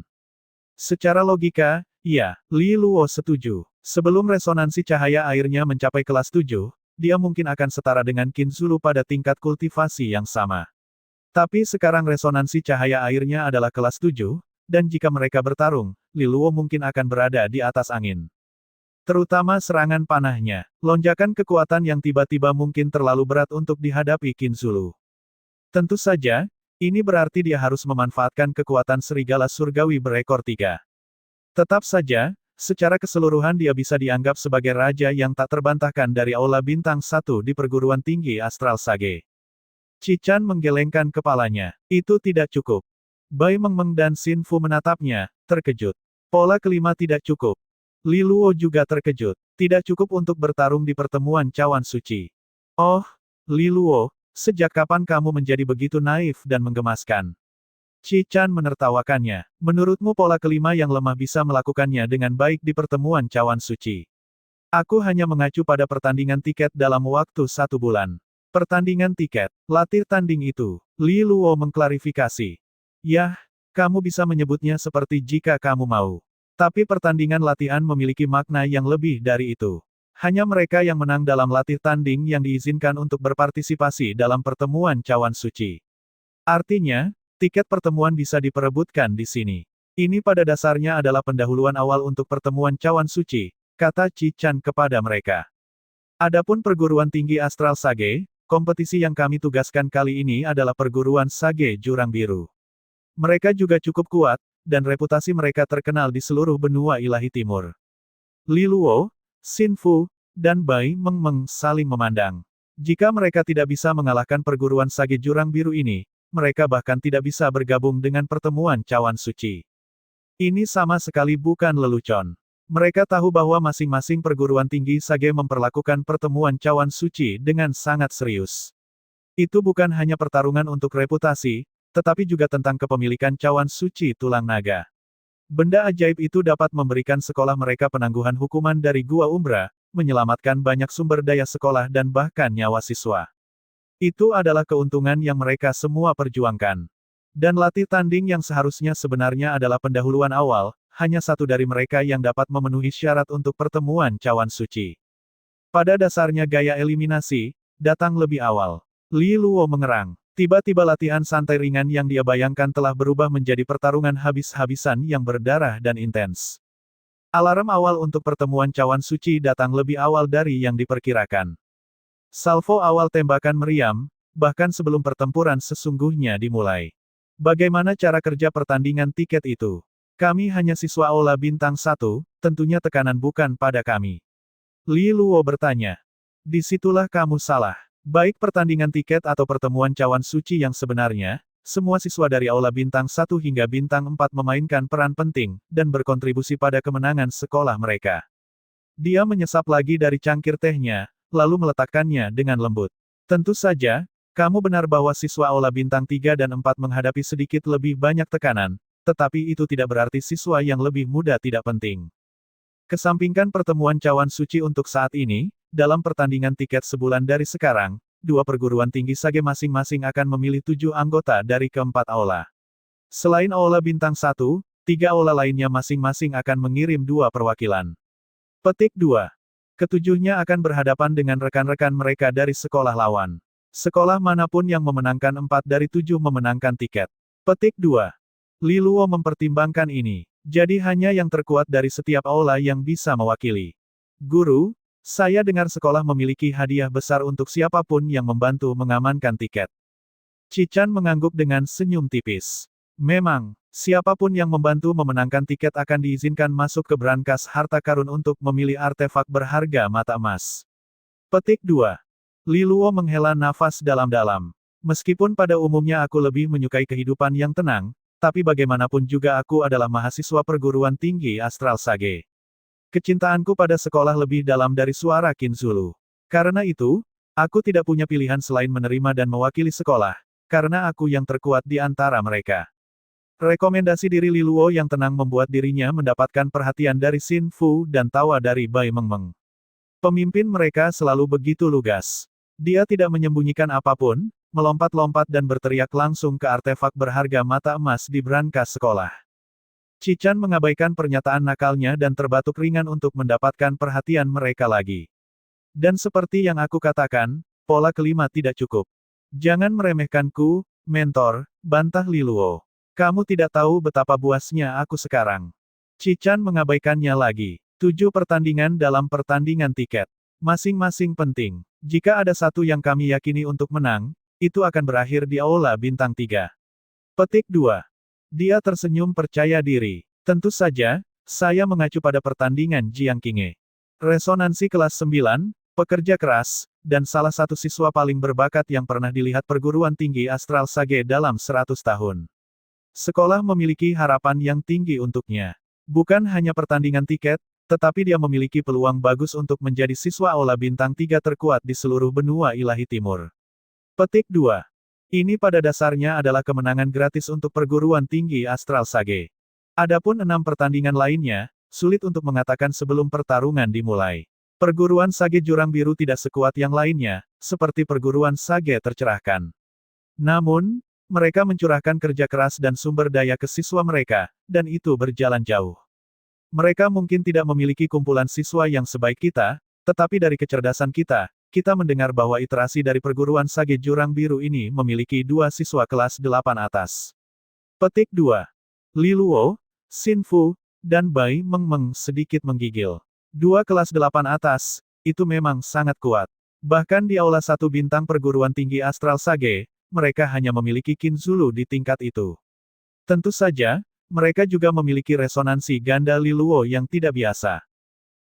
Speaker 1: Secara logika, iya, Li Luo setuju. Sebelum resonansi cahaya airnya mencapai kelas 7, dia mungkin akan setara dengan Qin Zulu pada tingkat kultivasi yang sama. Tapi sekarang resonansi cahaya airnya adalah kelas 7, dan jika mereka bertarung, Li Luo mungkin akan berada di atas angin. Terutama serangan panahnya. Lonjakan kekuatan yang tiba-tiba mungkin terlalu berat untuk dihadapi Qin Zulu. Tentu saja, ini berarti dia harus memanfaatkan kekuatan serigala surgawi berekor 3. Tetap saja, secara keseluruhan dia bisa dianggap sebagai raja yang tak terbantahkan dari Aula Bintang 1 di perguruan tinggi Astral Sage. Qi Chan menggelengkan kepalanya. Itu tidak cukup. Bai Mengmeng dan Xin Fu menatapnya, terkejut. Pola kelima tidak cukup. Li Luo juga terkejut. Tidak cukup untuk bertarung di pertemuan cawan suci. Oh, Li Luo, sejak kapan kamu menjadi begitu naif dan menggemaskan? Qi Chan menertawakannya. Menurutmu pola kelima yang lemah bisa melakukannya dengan baik di pertemuan cawan suci. Aku hanya mengacu pada pertandingan tiket dalam waktu 1 bulan. Pertandingan tiket, latih tanding itu. Li Luo mengklarifikasi. Yah, kamu bisa menyebutnya seperti jika kamu mau. Tapi pertandingan latihan memiliki makna yang lebih dari itu. Hanya mereka yang menang dalam latih tanding yang diizinkan untuk berpartisipasi dalam pertemuan cawan suci. Artinya, tiket pertemuan bisa diperebutkan di sini. Ini pada dasarnya adalah pendahuluan awal untuk pertemuan cawan suci, kata Qi Chan kepada mereka. Adapun perguruan tinggi Astral Sage, kompetisi yang kami tugaskan kali ini adalah perguruan Sage Jurang Biru. Mereka juga cukup kuat, dan reputasi mereka terkenal di seluruh benua ilahi timur. Li Luo, Xin Fu, dan Bai Mengmeng saling memandang. Jika mereka tidak bisa mengalahkan perguruan Sage Jurang Biru ini, mereka bahkan tidak bisa bergabung dengan pertemuan cawan suci. Ini sama sekali bukan lelucon. Mereka tahu bahwa masing-masing perguruan tinggi Sage memperlakukan pertemuan cawan suci dengan sangat serius. Itu bukan hanya pertarungan untuk reputasi, tetapi juga tentang kepemilikan cawan suci tulang naga. Benda ajaib itu dapat memberikan sekolah mereka penangguhan hukuman dari Gua Umbra, menyelamatkan banyak sumber daya sekolah dan bahkan nyawa siswa. Itu adalah keuntungan yang mereka semua perjuangkan. Dan latih tanding yang seharusnya sebenarnya adalah pendahuluan awal, hanya satu dari mereka yang dapat memenuhi syarat untuk pertemuan cawan suci. Pada dasarnya gaya eliminasi, datang lebih awal. Li Luo mengerang. Tiba-tiba latihan santai ringan yang dia bayangkan telah berubah menjadi pertarungan habis-habisan yang berdarah dan intens. Alarm awal untuk pertemuan cawan suci datang lebih awal dari yang diperkirakan. Salvo awal tembakan meriam, bahkan sebelum pertempuran sesungguhnya dimulai. Bagaimana cara kerja pertandingan tiket itu? Kami hanya siswa Aula Bintang 1, tentunya tekanan bukan pada kami. Li Luo bertanya. Disitulah kamu salah. Baik pertandingan tiket atau pertemuan cawan suci yang sebenarnya, semua siswa dari Aula Bintang 1 hingga Bintang 4 memainkan peran penting, dan berkontribusi pada kemenangan sekolah mereka. Dia menyesap lagi dari cangkir tehnya, lalu meletakkannya dengan lembut. Tentu saja, kamu benar bahwa siswa Aula Bintang 3 dan 4 menghadapi sedikit lebih banyak tekanan, tetapi itu tidak berarti siswa yang lebih muda tidak penting. Kesampingkan pertemuan cawan suci untuk saat ini, dalam pertandingan tiket sebulan dari sekarang, dua perguruan tinggi Sage masing-masing akan memilih 7 anggota dari keempat aula. Selain Aula Bintang 1, 3 aula lainnya masing-masing akan mengirim 2 perwakilan. Petik 2. Ketujuhnya akan berhadapan dengan rekan-rekan mereka dari sekolah lawan. Sekolah manapun yang memenangkan 4 dari 7 memenangkan tiket. Petik 2. Li Luo mempertimbangkan ini. Jadi hanya yang terkuat dari setiap aula yang bisa mewakili. Guru, saya dengar sekolah memiliki hadiah besar untuk siapapun yang membantu mengamankan tiket. Cichan mengangguk dengan senyum tipis. Memang, siapapun yang membantu memenangkan tiket akan diizinkan masuk ke brankas harta karun untuk memilih artefak berharga mata emas. Petik 2. Li Luo menghela nafas dalam-dalam. Meskipun pada umumnya aku lebih menyukai kehidupan yang tenang, tapi bagaimanapun juga aku adalah mahasiswa perguruan tinggi Astral Sage. Kecintaanku pada sekolah lebih dalam dari suara Qin Zulu. Karena itu, aku tidak punya pilihan selain menerima dan mewakili sekolah, karena aku yang terkuat di antara mereka. Rekomendasi diri Li Luo yang tenang membuat dirinya mendapatkan perhatian dari Xin Fu dan tawa dari Bai Mengmeng. Pemimpin mereka selalu begitu lugas. Dia tidak menyembunyikan apapun, melompat-lompat dan berteriak langsung ke artefak berharga mata emas di brankas sekolah. Cichan mengabaikan pernyataan nakalnya dan terbatuk ringan untuk mendapatkan perhatian mereka lagi. Dan seperti yang aku katakan, pola kelima tidak cukup. Jangan meremehkanku, mentor, bantah Li Luo. Kamu tidak tahu betapa buasnya aku sekarang. Cichan mengabaikannya lagi. 7 pertandingan dalam pertandingan tiket. Masing-masing penting. Jika ada satu yang kami yakini untuk menang, itu akan berakhir di Aula Bintang 3. Petik 2. Dia tersenyum percaya diri. Tentu saja, saya mengacu pada pertandingan Jiang Qinghe. Resonansi kelas 9, pekerja keras, dan salah satu siswa paling berbakat yang pernah dilihat perguruan tinggi Astral Sage dalam 100 tahun. Sekolah memiliki harapan yang tinggi untuknya. Bukan hanya pertandingan tiket, tetapi dia memiliki peluang bagus untuk menjadi siswa Aula Bintang 3 terkuat di seluruh benua ilahi timur. Petik 2. Ini pada dasarnya adalah kemenangan gratis untuk perguruan tinggi Astral Sage. Adapun 6 pertandingan lainnya, sulit untuk mengatakan sebelum pertarungan dimulai. Perguruan Sage Jurang Biru tidak sekuat yang lainnya, seperti perguruan Sage tercerahkan. Namun, mereka mencurahkan kerja keras dan sumber daya ke siswa mereka, dan itu berjalan jauh. Mereka mungkin tidak memiliki kumpulan siswa yang sebaik kita, tetapi dari kecerdasan kita, kita mendengar bahwa iterasi dari perguruan Sage Jurang Biru ini memiliki 2 siswa kelas 8 atas. Petik 2. Li Luo, Xin Fu, dan Bai Mengmeng sedikit menggigil. 2 kelas 8 atas, itu memang sangat kuat. Bahkan di Aula 1 bintang perguruan tinggi Astral Sage, mereka hanya memiliki Qin Zulu di tingkat itu. Tentu saja, mereka juga memiliki resonansi ganda Li Luo yang tidak biasa.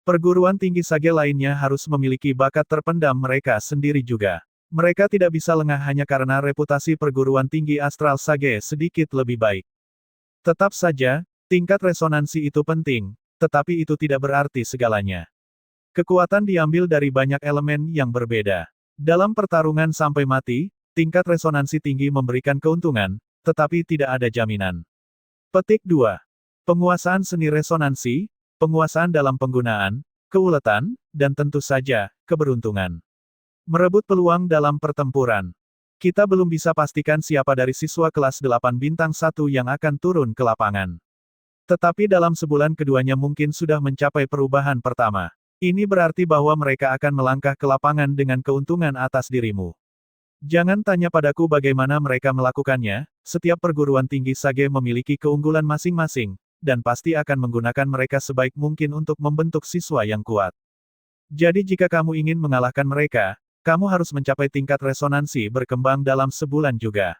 Speaker 1: Perguruan tinggi Sage lainnya harus memiliki bakat terpendam mereka sendiri juga. Mereka tidak bisa lengah hanya karena reputasi perguruan tinggi Astral Sage sedikit lebih baik. Tetap saja, tingkat resonansi itu penting, tetapi itu tidak berarti segalanya. Kekuatan diambil dari banyak elemen yang berbeda. Dalam pertarungan sampai mati, tingkat resonansi tinggi memberikan keuntungan, tetapi tidak ada jaminan. Petik 2. Penguasaan seni resonansi, penguasaan dalam penggunaan, keuletan, dan tentu saja, keberuntungan. Merebut peluang dalam pertempuran. Kita belum bisa pastikan siapa dari siswa kelas 8 bintang 1 yang akan turun ke lapangan. Tetapi dalam sebulan keduanya mungkin sudah mencapai perubahan pertama. Ini berarti bahwa mereka akan melangkah ke lapangan dengan keuntungan atas dirimu. Jangan tanya padaku bagaimana mereka melakukannya, setiap perguruan tinggi Sage memiliki keunggulan masing-masing, dan pasti akan menggunakan mereka sebaik mungkin untuk membentuk siswa yang kuat. Jadi jika kamu ingin mengalahkan mereka, kamu harus mencapai tingkat resonansi berkembang dalam sebulan juga.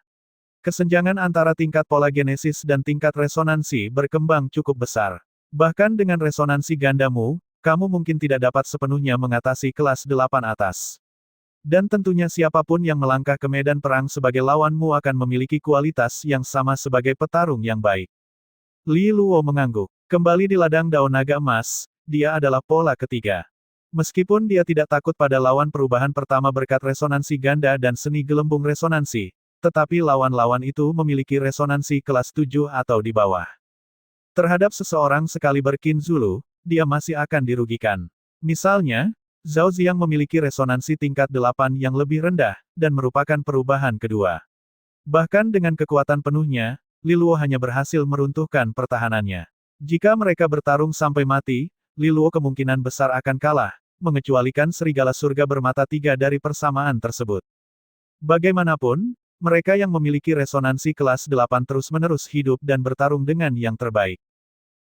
Speaker 1: Kesenjangan antara tingkat pola genesis dan tingkat resonansi berkembang cukup besar. Bahkan dengan resonansi gandamu, kamu mungkin tidak dapat sepenuhnya mengatasi kelas 8 atas. Dan tentunya siapapun yang melangkah ke medan perang sebagai lawanmu akan memiliki kualitas yang sama sebagai petarung yang baik. Li Luo mengangguk. Kembali di ladang daun naga emas, dia adalah pola ketiga. Meskipun dia tidak takut pada lawan perubahan pertama berkat resonansi ganda dan seni gelembung resonansi, tetapi lawan-lawan itu memiliki resonansi kelas 7 atau di bawah. Terhadap seseorang sekaliber Qin Zulu, dia masih akan dirugikan. Misalnya, Zhao Ziang memiliki resonansi tingkat 8 yang lebih rendah, dan merupakan perubahan kedua. Bahkan dengan kekuatan penuhnya, Li Luo hanya berhasil meruntuhkan pertahanannya. Jika mereka bertarung sampai mati, Li Luo kemungkinan besar akan kalah, mengecualikan serigala surga bermata 3 dari persamaan tersebut. Bagaimanapun, mereka yang memiliki resonansi kelas 8 terus-menerus hidup dan bertarung dengan yang terbaik.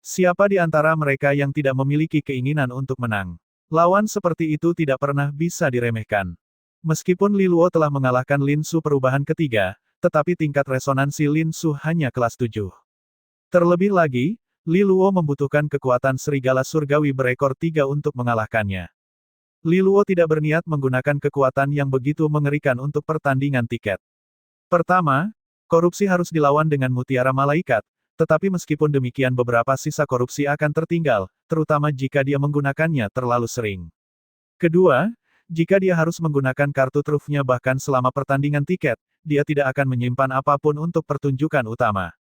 Speaker 1: Siapa di antara mereka yang tidak memiliki keinginan untuk menang? Lawan seperti itu tidak pernah bisa diremehkan. Meskipun Li Luo telah mengalahkan Lin Su perubahan ketiga, tetapi tingkat resonansi Lin Su hanya kelas 7. Terlebih lagi, Li Luo membutuhkan kekuatan serigala surgawi berekor 3 untuk mengalahkannya. Li Luo tidak berniat menggunakan kekuatan yang begitu mengerikan untuk pertandingan tiket. Pertama, korupsi harus dilawan dengan mutiara malaikat, tetapi meskipun demikian beberapa sisa korupsi akan tertinggal, terutama jika dia menggunakannya terlalu sering. Kedua, jika dia harus menggunakan kartu trufnya bahkan selama pertandingan tiket, dia tidak akan menyimpan apapun untuk pertunjukan utama.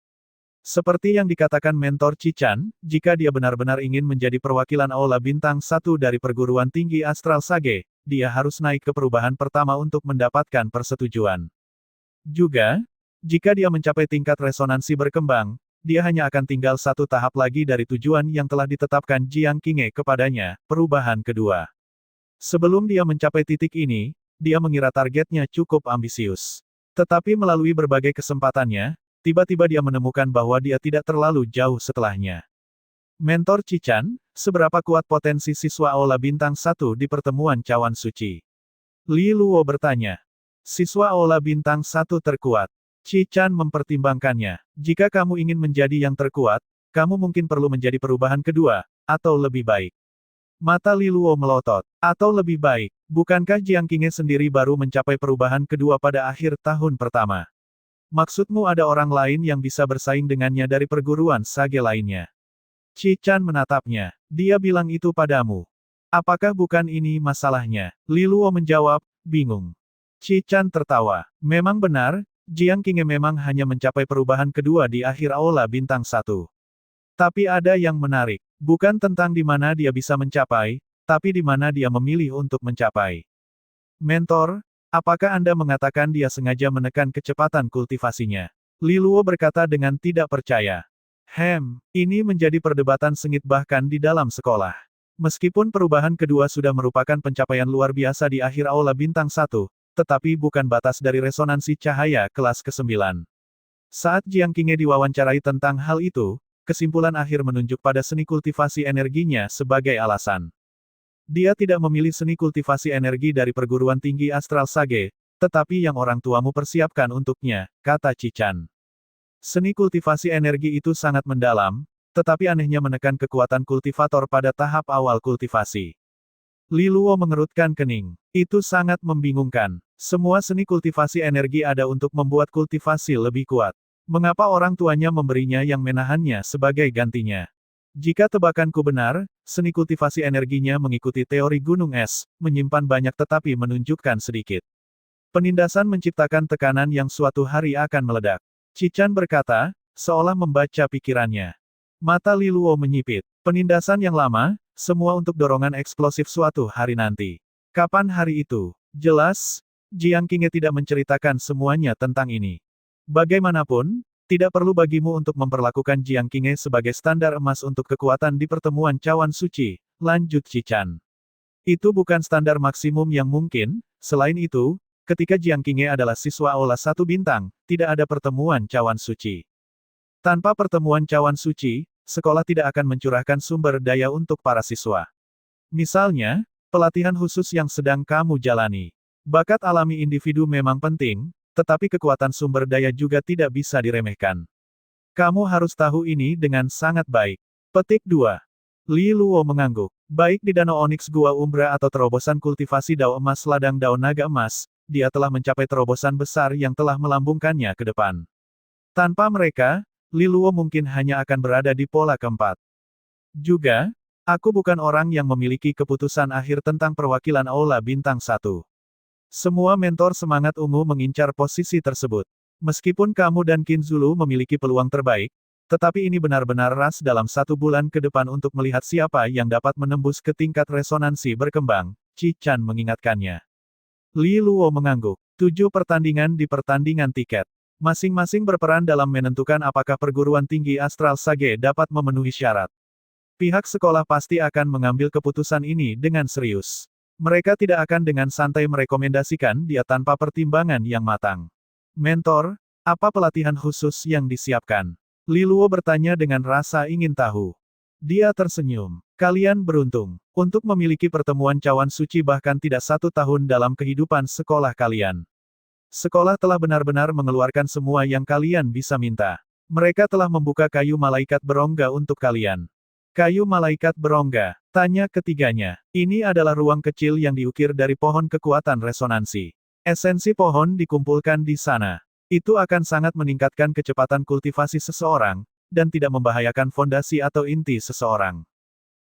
Speaker 1: Seperti yang dikatakan mentor Cichan, jika dia benar-benar ingin menjadi perwakilan Aula Bintang 1 dari perguruan tinggi Astral Sage, dia harus naik ke perubahan pertama untuk mendapatkan persetujuan. Juga, jika dia mencapai tingkat resonansi berkembang, dia hanya akan tinggal satu tahap lagi dari tujuan yang telah ditetapkan Jiang Qinghe kepadanya, perubahan kedua. Sebelum dia mencapai titik ini, dia mengira targetnya cukup ambisius. Tetapi melalui berbagai kesempatannya, tiba-tiba dia menemukan bahwa dia tidak terlalu jauh setelahnya. Mentor Cichan, seberapa kuat potensi siswa Aula Bintang 1 di pertemuan Cawan Suci? Li Luo bertanya. Siswa Aula Bintang 1 terkuat. Cichan mempertimbangkannya. Jika kamu ingin menjadi yang terkuat, kamu mungkin perlu menjadi perubahan kedua, atau lebih baik. Mata Li Luo melotot. Atau lebih baik, bukankah Jiang Qinghe sendiri baru mencapai perubahan kedua pada akhir tahun pertama? Maksudmu ada orang lain yang bisa bersaing dengannya dari perguruan Sage lainnya? Cichan menatapnya. Dia bilang itu padamu. Apakah bukan ini masalahnya? Li Luo menjawab, bingung. Cichan tertawa. Memang benar, Jiang Qinghe memang hanya mencapai perubahan kedua di akhir Aula Bintang 1. Tapi ada yang menarik. Bukan tentang di mana dia bisa mencapai, tapi di mana dia memilih untuk mencapai. Mentor, apakah Anda mengatakan dia sengaja menekan kecepatan kultivasinya? Li Luo berkata dengan tidak percaya. Ini menjadi perdebatan sengit bahkan di dalam sekolah. Meskipun perubahan kedua sudah merupakan pencapaian luar biasa di akhir Aula Bintang 1, tetapi bukan batas dari resonansi cahaya kelas ke-9. Saat Jiang Qinghe diwawancarai tentang hal itu, kesimpulan akhir menunjuk pada seni kultivasi energinya sebagai alasan. Dia tidak memilih seni kultivasi energi dari perguruan tinggi Astral Sage, tetapi yang orang tuamu persiapkan untuknya, kata Cichan. Seni kultivasi energi itu sangat mendalam, tetapi anehnya menekan kekuatan kultivator pada tahap awal kultivasi. Li Luo mengerutkan kening. Itu sangat membingungkan. Semua seni kultivasi energi ada untuk membuat kultivasi lebih kuat. Mengapa orang tuanya memberinya yang menahannya sebagai gantinya? Jika tebakanku benar, seni kultivasi energinya mengikuti teori gunung es, menyimpan banyak tetapi menunjukkan sedikit. Penindasan menciptakan tekanan yang suatu hari akan meledak. Cichan berkata, seolah membaca pikirannya. Mata Li Luo menyipit. Penindasan yang lama, semua untuk dorongan eksplosif suatu hari nanti. Kapan hari itu? Jelas, Jiang Qinghe tidak menceritakan semuanya tentang ini. Bagaimanapun, tidak perlu bagimu untuk memperlakukan Jiang Qinghe sebagai standar emas untuk kekuatan di pertemuan Cawan Suci, lanjut Cichan. Itu bukan standar maksimum yang mungkin, selain itu, ketika Jiang Qinghe adalah siswa Aula 1 bintang, tidak ada pertemuan Cawan Suci. Tanpa pertemuan Cawan Suci, sekolah tidak akan mencurahkan sumber daya untuk para siswa. Misalnya, pelatihan khusus yang sedang kamu jalani. Bakat alami individu memang penting, tetapi kekuatan sumber daya juga tidak bisa diremehkan. Kamu harus tahu ini dengan sangat baik. Petik 2. Li Luo mengangguk. Baik di Danau Onyx Gua Umbra atau terobosan kultivasi dao emas ladang dao naga emas, dia telah mencapai terobosan besar yang telah melambungkannya ke depan. Tanpa mereka, Li Luo mungkin hanya akan berada di pola keempat. Juga, aku bukan orang yang memiliki keputusan akhir tentang perwakilan Aula Bintang 1. Semua mentor semangat ungu mengincar posisi tersebut. Meskipun kamu dan Qin Zulu memiliki peluang terbaik, tetapi ini benar-benar ras dalam 1 bulan ke depan untuk melihat siapa yang dapat menembus ke tingkat resonansi berkembang, Qi Chan mengingatkannya. Li Luo mengangguk. 7 pertandingan di pertandingan tiket. Masing-masing berperan dalam menentukan apakah perguruan tinggi Astral Sage dapat memenuhi syarat. Pihak sekolah pasti akan mengambil keputusan ini dengan serius. Mereka tidak akan dengan santai merekomendasikan dia tanpa pertimbangan yang matang. Mentor, apa pelatihan khusus yang disiapkan? Li Luo bertanya dengan rasa ingin tahu. Dia tersenyum. Kalian beruntung. Untuk memiliki pertemuan cawan suci bahkan tidak 1 tahun dalam kehidupan sekolah kalian. Sekolah telah benar-benar mengeluarkan semua yang kalian bisa minta. Mereka telah membuka kayu malaikat berongga untuk kalian. Kayu malaikat berongga, tanya ketiganya. Ini adalah ruang kecil yang diukir dari pohon kekuatan resonansi. Esensi pohon dikumpulkan di sana. Itu akan sangat meningkatkan kecepatan kultivasi seseorang, dan tidak membahayakan fondasi atau inti seseorang.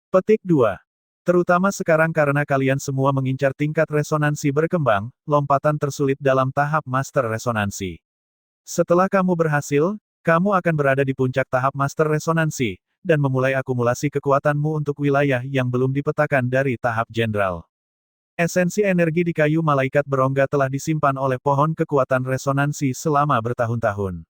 Speaker 1: Petik 2. Terutama sekarang karena kalian semua mengincar tingkat resonansi berkembang, lompatan tersulit dalam tahap master resonansi. Setelah kamu berhasil, kamu akan berada di puncak tahap master resonansi, dan memulai akumulasi kekuatanmu untuk wilayah yang belum dipetakan dari tahap jenderal. Esensi energi di kayu malaikat berongga telah disimpan oleh pohon kekuatan resonansi selama bertahun-tahun.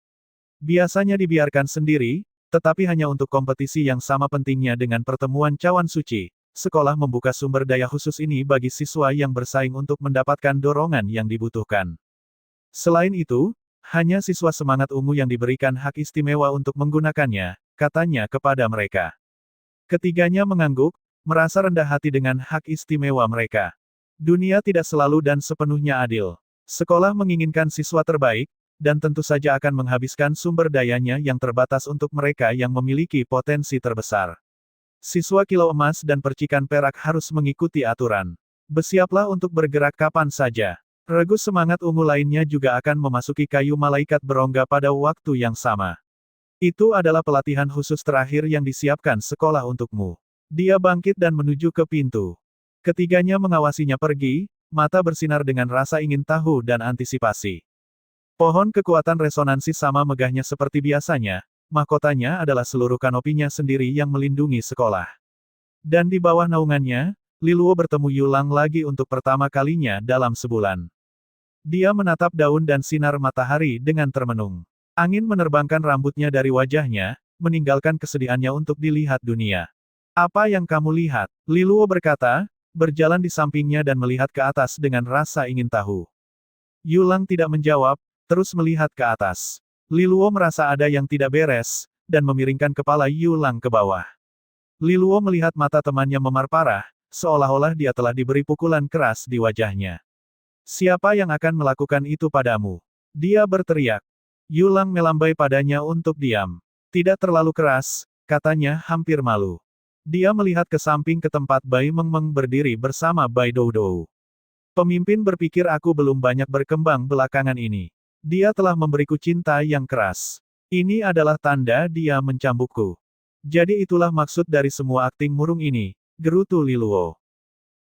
Speaker 1: Biasanya dibiarkan sendiri, tetapi hanya untuk kompetisi yang sama pentingnya dengan pertemuan cawan suci. Sekolah membuka sumber daya khusus ini bagi siswa yang bersaing untuk mendapatkan dorongan yang dibutuhkan. Selain itu, hanya siswa semangat ungu yang diberikan hak istimewa untuk menggunakannya, katanya kepada mereka. Ketiganya mengangguk, merasa rendah hati dengan hak istimewa mereka. Dunia tidak selalu dan sepenuhnya adil. Sekolah menginginkan siswa terbaik, dan tentu saja akan menghabiskan sumber dayanya yang terbatas untuk mereka yang memiliki potensi terbesar. Siswa kilau emas dan percikan perak harus mengikuti aturan. Bersiaplah untuk bergerak kapan saja. Regu semangat ungu lainnya juga akan memasuki kayu malaikat berongga pada waktu yang sama. Itu adalah pelatihan khusus terakhir yang disiapkan sekolah untukmu. Dia bangkit dan menuju ke pintu. Ketiganya mengawasinya pergi, mata bersinar dengan rasa ingin tahu dan antisipasi. Pohon kekuatan resonansi sama megahnya seperti biasanya, mahkotanya adalah seluruh kanopinya sendiri yang melindungi sekolah. Dan di bawah naungannya, Li Luo bertemu Yulang lagi untuk pertama kalinya dalam sebulan. Dia menatap daun dan sinar matahari dengan termenung. Angin menerbangkan rambutnya dari wajahnya, meninggalkan kesedihannya untuk dilihat dunia. Apa yang kamu lihat? Li Luo berkata, berjalan di sampingnya dan melihat ke atas dengan rasa ingin tahu. Yulang tidak menjawab, terus melihat ke atas. Li Luo merasa ada yang tidak beres, dan memiringkan kepala Yulang ke bawah. Li Luo melihat mata temannya memar parah, seolah-olah dia telah diberi pukulan keras di wajahnya. Siapa yang akan melakukan itu padamu? Dia berteriak. Yulang melambai padanya untuk diam. Tidak terlalu keras, katanya hampir malu. Dia melihat ke samping ke tempat Bai Mengmeng berdiri bersama Bai Doudou. Pemimpin berpikir aku belum banyak berkembang belakangan ini. Dia telah memberiku cinta yang keras. Ini adalah tanda dia mencambukku. Jadi itulah maksud dari semua akting murung ini, gerutu Li Luo.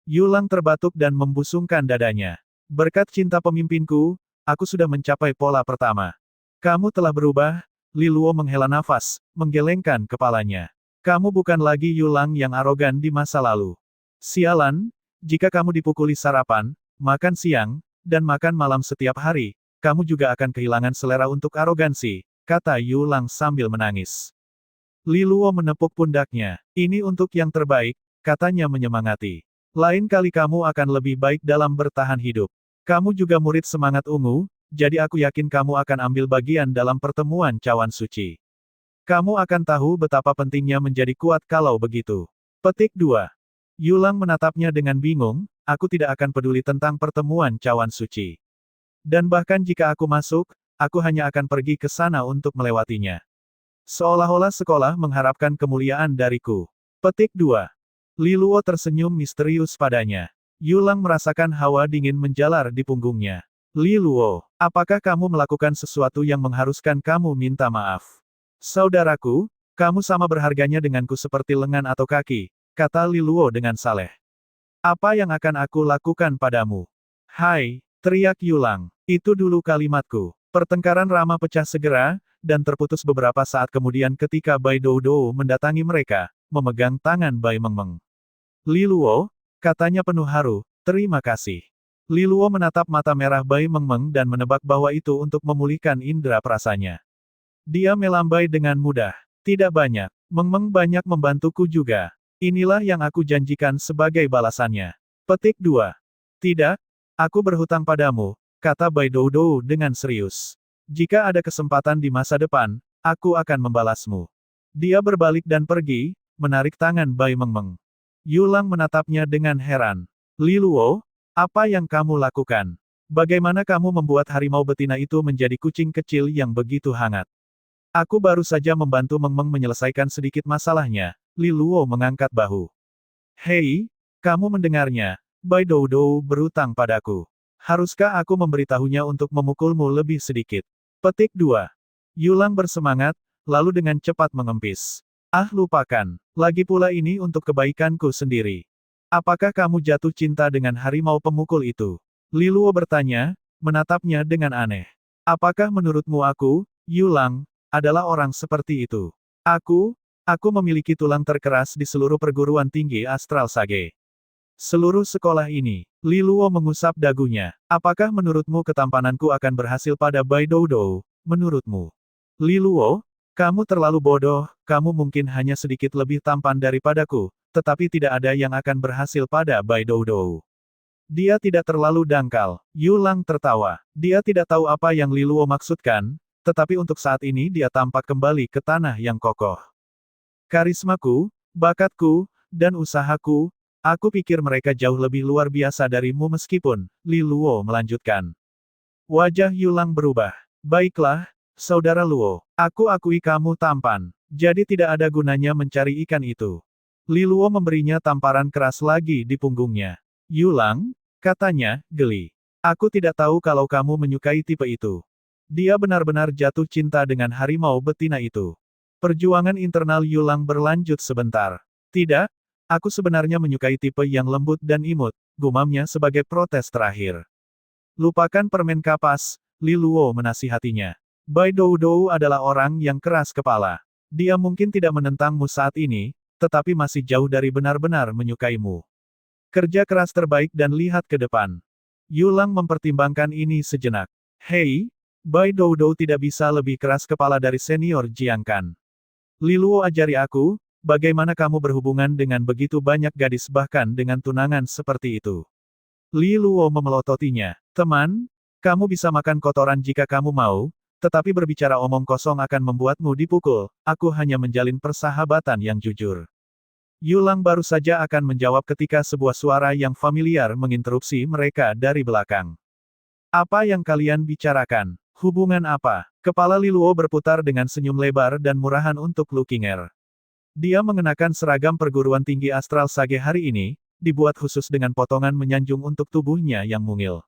Speaker 1: Yulang terbatuk dan membusungkan dadanya. Berkat cinta pemimpinku, aku sudah mencapai pola pertama. Kamu telah berubah, Li Luo menghela nafas, menggelengkan kepalanya. Kamu bukan lagi Yulang yang arogan di masa lalu. Sialan, jika kamu dipukuli sarapan, makan siang, dan makan malam setiap hari, kamu juga akan kehilangan selera untuk arogansi, kata Yulang sambil menangis. Li Luo menepuk pundaknya. Ini untuk yang terbaik, katanya menyemangati. Lain kali kamu akan lebih baik dalam bertahan hidup. Kamu juga murid semangat ungu, jadi aku yakin kamu akan ambil bagian dalam pertemuan cawan suci. Kamu akan tahu betapa pentingnya menjadi kuat kalau begitu. Petik 2. Yulang menatapnya dengan bingung, aku tidak akan peduli tentang pertemuan cawan suci. Dan bahkan jika aku masuk, aku hanya akan pergi ke sana untuk melewatinya. Seolah-olah sekolah mengharapkan kemuliaan dariku. Petik 2. Li Luo tersenyum misterius padanya. Yulang merasakan hawa dingin menjalar di punggungnya. Li Luo, apakah kamu melakukan sesuatu yang mengharuskan kamu minta maaf? Saudaraku, kamu sama berharganya denganku seperti lengan atau kaki, kata Li Luo dengan saleh. Apa yang akan aku lakukan padamu? Hai, teriak Yulang. Itu dulu kalimatku. Pertengkaran ramah pecah segera, dan terputus beberapa saat kemudian ketika Bai Doudou mendatangi mereka, memegang tangan Bai Mengmeng. Li Luo, katanya penuh haru, terima kasih. Li Luo menatap mata merah Bai Mengmeng dan menebak bahwa itu untuk memulihkan indera perasanya. Dia melambai dengan mudah. Tidak banyak. Mengmeng banyak membantuku juga. Inilah yang aku janjikan sebagai balasannya. Petik 2. Tidak, aku berhutang padamu, kata Bai Doudou dengan serius. Jika ada kesempatan di masa depan, aku akan membalasmu. Dia berbalik dan pergi, menarik tangan Bai Mengmeng. Yulang menatapnya dengan heran. Li Luo, apa yang kamu lakukan? Bagaimana kamu membuat harimau betina itu menjadi kucing kecil yang begitu hangat? Aku baru saja membantu Mengmeng menyelesaikan sedikit masalahnya. Li Luo mengangkat bahu. Hei, kamu mendengarnya. Bai Doudou berutang padaku. Haruskah aku memberitahunya untuk memukulmu lebih sedikit? Petik 2. Yulang bersemangat, lalu dengan cepat mengempis. Ah, lupakan. Lagi pula ini untuk kebaikanku sendiri. Apakah kamu jatuh cinta dengan harimau pemukul itu? Li Luo bertanya, menatapnya dengan aneh. Apakah menurutmu aku, Yulang, adalah orang seperti itu? Aku memiliki tulang terkeras di seluruh perguruan tinggi Astral Sage. Seluruh sekolah ini. Li Luo mengusap dagunya. Apakah menurutmu ketampananku akan berhasil pada Bai Doudou? Menurutmu? Li Luo, kamu terlalu bodoh, kamu mungkin hanya sedikit lebih tampan daripadaku, tetapi tidak ada yang akan berhasil pada Bai Doudou. Dia tidak terlalu dangkal. Yulang tertawa. Dia tidak tahu apa yang Li Luo maksudkan, tetapi untuk saat ini dia tampak kembali ke tanah yang kokoh. Karismaku, bakatku, dan usahaku, aku pikir mereka jauh lebih luar biasa darimu meskipun, Li Luo melanjutkan. Wajah Yulang berubah. Baiklah, saudara Luo, aku akui kamu tampan, jadi tidak ada gunanya mencari ikan itu. Li Luo memberinya tamparan keras lagi di punggungnya. Yulang, katanya, geli. Aku tidak tahu kalau kamu menyukai tipe itu. Dia benar-benar jatuh cinta dengan harimau betina itu. Perjuangan internal Yulang berlanjut sebentar. Tidak, aku sebenarnya menyukai tipe yang lembut dan imut, gumamnya sebagai protes terakhir. Lupakan permen kapas, Li Luo menasihatinya. Bai Doudou adalah orang yang keras kepala. Dia mungkin tidak menentangmu saat ini, tetapi masih jauh dari benar-benar menyukaimu. Kerja keras terbaik dan lihat ke depan. Yulang mempertimbangkan ini sejenak. Hei, Bai Doudou tidak bisa lebih keras kepala dari senior Jiang Kan. Li Luo ajari aku, bagaimana kamu berhubungan dengan begitu banyak gadis bahkan dengan tunangan seperti itu. Li Luo memelototinya. Teman, kamu bisa makan kotoran jika kamu mau, tetapi berbicara omong kosong akan membuatmu dipukul, aku hanya menjalin persahabatan yang jujur. Yulang baru saja akan menjawab ketika sebuah suara yang familiar menginterupsi mereka dari belakang. Apa yang kalian bicarakan? Hubungan apa? Kepala Li Luo berputar dengan senyum lebar dan murahan untuk Lu Qinger. Dia mengenakan seragam perguruan tinggi Astral Sage hari ini, dibuat khusus dengan potongan menyanjung untuk tubuhnya yang mungil.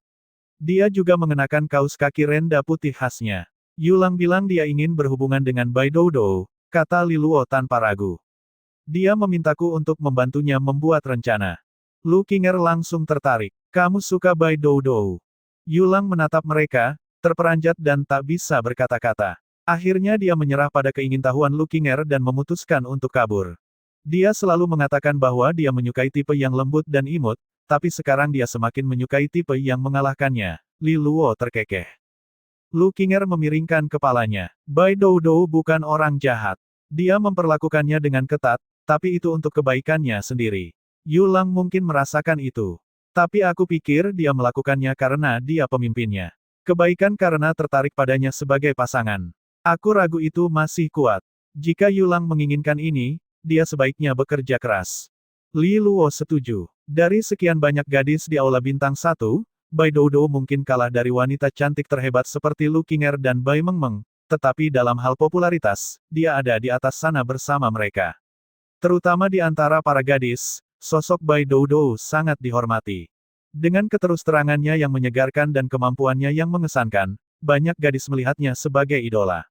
Speaker 1: Dia juga mengenakan kaos kaki renda putih khasnya. Yulang bilang dia ingin berhubungan dengan Bai Doudou, kata Li Luo tanpa ragu. Dia memintaku untuk membantunya membuat rencana. Lu Qinger langsung tertarik. Kamu suka Bai Doudou? Yulang menatap mereka, terperanjat dan tak bisa berkata-kata. Akhirnya dia menyerah pada keingintahuan Lu Qinger dan memutuskan untuk kabur. Dia selalu mengatakan bahwa dia menyukai tipe yang lembut dan imut, tapi sekarang dia semakin menyukai tipe yang mengalahkannya. Li Luo terkekeh. Lu Qinger memiringkan kepalanya. Bai Doudou bukan orang jahat. Dia memperlakukannya dengan ketat, tapi itu untuk kebaikannya sendiri. Yulang mungkin merasakan itu. Tapi aku pikir dia melakukannya karena dia pemimpinnya. Kebaikan karena tertarik padanya sebagai pasangan. Aku ragu itu masih kuat. Jika Yulang menginginkan ini, dia sebaiknya bekerja keras. Li Luo setuju. Dari sekian banyak gadis di Aula Bintang 1, Bai Doudou mungkin kalah dari wanita cantik terhebat seperti Lu Qinger dan Bai Mengmeng, tetapi dalam hal popularitas, dia ada di atas sana bersama mereka. Terutama di antara para gadis, sosok Bai Doudou sangat dihormati. Dengan keterus-terangannya yang menyegarkan dan kemampuannya yang mengesankan, banyak gadis melihatnya sebagai idola.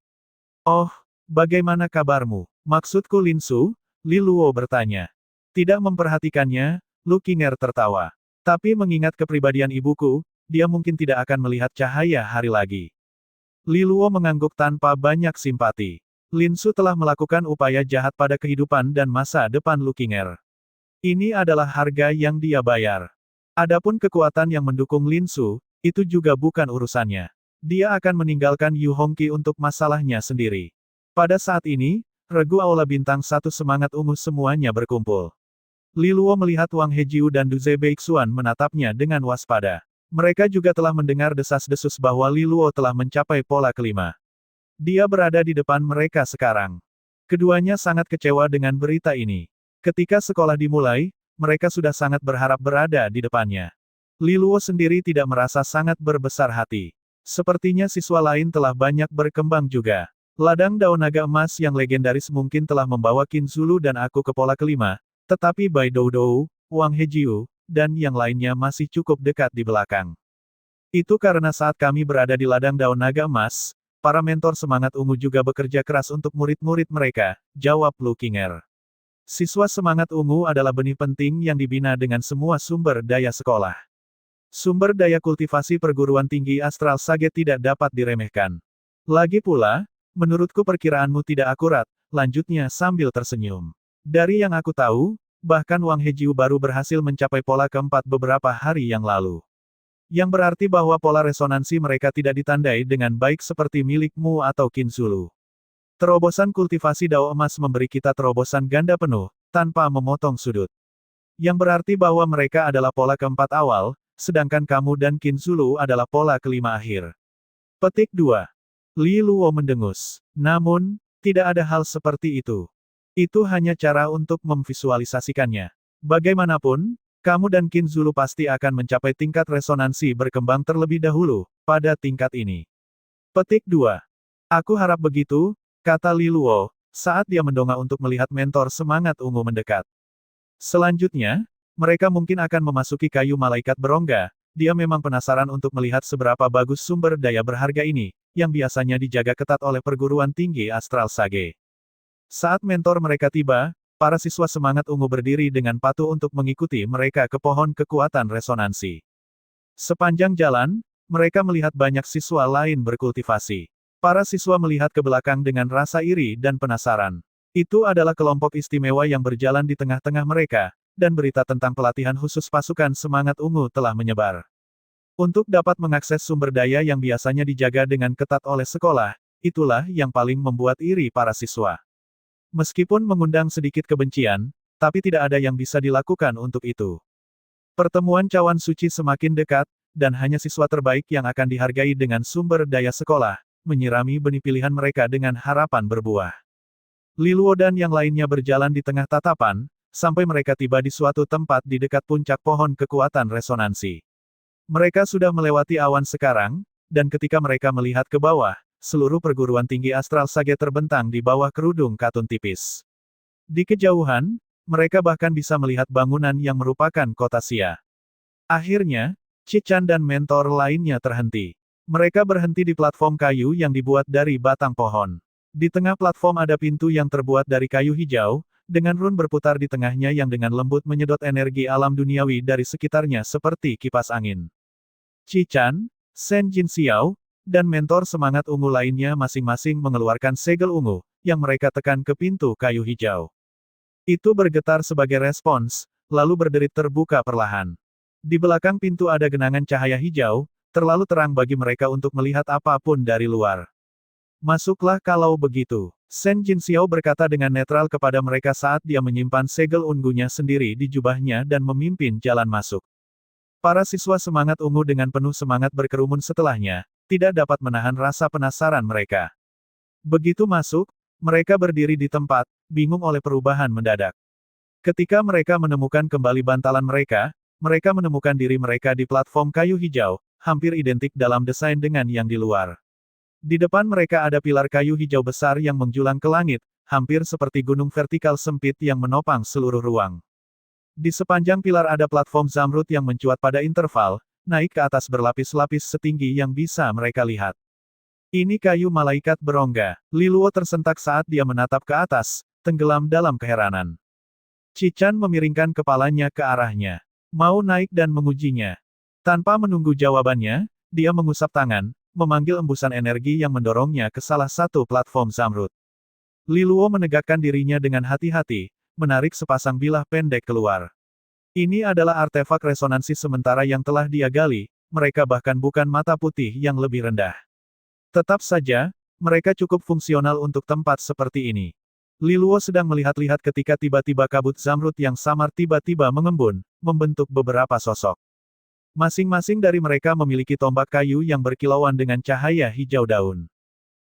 Speaker 1: Oh, bagaimana kabarmu? Maksudku Lin Su, Li Luo bertanya. Tidak memperhatikannya, Lu Qinger tertawa. Tapi mengingat kepribadian ibuku, dia mungkin tidak akan melihat cahaya hari lagi. Li Luo mengangguk tanpa banyak simpati. Lin Su telah melakukan upaya jahat pada kehidupan dan masa depan Lu Qinger. Ini adalah harga yang dia bayar. Adapun kekuatan yang mendukung Lin Su, itu juga bukan urusannya. Dia akan meninggalkan Yu Hongqi untuk masalahnya sendiri. Pada saat ini, regu Aula Bintang 1 semangat ungu semuanya berkumpul. Li Luo melihat Wang Hejiu dan Du Ze Beixuan menatapnya dengan waspada. Mereka juga telah mendengar desas-desus bahwa Li Luo telah mencapai pola kelima. Dia berada di depan mereka sekarang. Keduanya sangat kecewa dengan berita ini. Ketika sekolah dimulai, mereka sudah sangat berharap berada di depannya. Li Luo sendiri tidak merasa sangat berbesar hati. Sepertinya siswa lain telah banyak berkembang juga. Ladang daun naga emas yang legendaris mungkin telah membawa Qin Zulu dan aku ke pola kelima, tetapi Bai Doudou, Wang Hejiu, dan yang lainnya masih cukup dekat di belakang. Itu karena saat kami berada di ladang daun naga emas, para mentor semangat ungu juga bekerja keras untuk murid-murid mereka, jawab Lu Qinger. Siswa semangat ungu adalah benih penting yang dibina dengan semua sumber daya sekolah. Sumber daya kultivasi perguruan tinggi Astral Sage tidak dapat diremehkan. Lagi pula, menurutku perkiraanmu tidak akurat, lanjutnya sambil tersenyum. Dari yang aku tahu, bahkan Wang Hejiu baru berhasil mencapai pola keempat beberapa hari yang lalu. Yang berarti bahwa pola resonansi mereka tidak ditandai dengan baik seperti milikmu atau Qin Zulu. Terobosan kultivasi dao emas memberi kita terobosan ganda penuh, tanpa memotong sudut. Yang berarti bahwa mereka adalah pola keempat awal, sedangkan kamu dan Qin Zulu adalah pola kelima akhir. Petik 2. Li Luo mendengus. Namun, tidak ada hal seperti itu. Itu hanya cara untuk memvisualisasikannya. Bagaimanapun, kamu dan Qin Zulu pasti akan mencapai tingkat resonansi berkembang terlebih dahulu, pada tingkat ini. Petik 2. Aku harap begitu, kata Li Luo, saat dia mendongak untuk melihat mentor semangat ungu mendekat. Selanjutnya, mereka mungkin akan memasuki kayu malaikat berongga. Dia memang penasaran untuk melihat seberapa bagus sumber daya berharga ini, yang biasanya dijaga ketat oleh perguruan tinggi Astral Sage. Saat mentor mereka tiba, para siswa semangat ungu berdiri dengan patuh untuk mengikuti mereka ke pohon kekuatan resonansi. Sepanjang jalan, mereka melihat banyak siswa lain berkultivasi. Para siswa melihat ke belakang dengan rasa iri dan penasaran. Itu adalah kelompok istimewa yang berjalan di tengah-tengah mereka, dan berita tentang pelatihan khusus pasukan semangat ungu telah menyebar. Untuk dapat mengakses sumber daya yang biasanya dijaga dengan ketat oleh sekolah, itulah yang paling membuat iri para siswa. Meskipun mengundang sedikit kebencian, tapi tidak ada yang bisa dilakukan untuk itu. Pertemuan cawan suci semakin dekat, dan hanya siswa terbaik yang akan dihargai dengan sumber daya sekolah, menyirami benih pilihan mereka dengan harapan berbuah. Li Luo dan yang lainnya berjalan di tengah tatapan, sampai mereka tiba di suatu tempat di dekat puncak pohon kekuatan resonansi. Mereka sudah melewati awan sekarang, dan ketika mereka melihat ke bawah, seluruh perguruan tinggi Astral Sage terbentang di bawah kerudung katun tipis. Di kejauhan, mereka bahkan bisa melihat bangunan yang merupakan kota Xia. Akhirnya, Qichan dan mentor lainnya terhenti. Mereka berhenti di platform kayu yang dibuat dari batang pohon. Di tengah platform ada pintu yang terbuat dari kayu hijau, dengan run berputar di tengahnya yang dengan lembut menyedot energi alam duniawi dari sekitarnya seperti kipas angin. Qichan, Shen Jinxiao, dan mentor semangat ungu lainnya masing-masing mengeluarkan segel ungu, yang mereka tekan ke pintu kayu hijau. Itu bergetar sebagai respons, lalu berderit terbuka perlahan. Di belakang pintu ada genangan cahaya hijau, terlalu terang bagi mereka untuk melihat apapun dari luar. Masuklah kalau begitu. Shen Jinxiao berkata dengan netral kepada mereka saat dia menyimpan segel ungunya sendiri di jubahnya dan memimpin jalan masuk. Para siswa semangat ungu dengan penuh semangat berkerumun setelahnya, tidak dapat menahan rasa penasaran mereka. Begitu masuk, mereka berdiri di tempat, bingung oleh perubahan mendadak. Ketika mereka menemukan kembali bantalan mereka, mereka menemukan diri mereka di platform kayu hijau, hampir identik dalam desain dengan yang di luar. Di depan mereka ada pilar kayu hijau besar yang menjulang ke langit, hampir seperti gunung vertikal sempit yang menopang seluruh ruang. Di sepanjang pilar ada platform zamrud yang mencuat pada interval, naik ke atas berlapis-lapis setinggi yang bisa mereka lihat. Ini kayu malaikat berongga. Li Luo tersentak saat dia menatap ke atas, tenggelam dalam keheranan. Qi-Chan memiringkan kepalanya ke arahnya. Mau naik dan mengujinya. Tanpa menunggu jawabannya, dia mengusap tangan, memanggil embusan energi yang mendorongnya ke salah satu platform zamrud. Li Luo menegakkan dirinya dengan hati-hati, menarik sepasang bilah pendek keluar. Ini adalah artefak resonansi sementara yang telah dia gali, mereka bahkan bukan mata putih yang lebih rendah. Tetap saja, mereka cukup fungsional untuk tempat seperti ini. Li Luo sedang melihat-lihat ketika tiba-tiba kabut zamrud yang samar tiba-tiba mengembun, membentuk beberapa sosok. Masing-masing dari mereka memiliki tombak kayu yang berkilauan dengan cahaya hijau daun.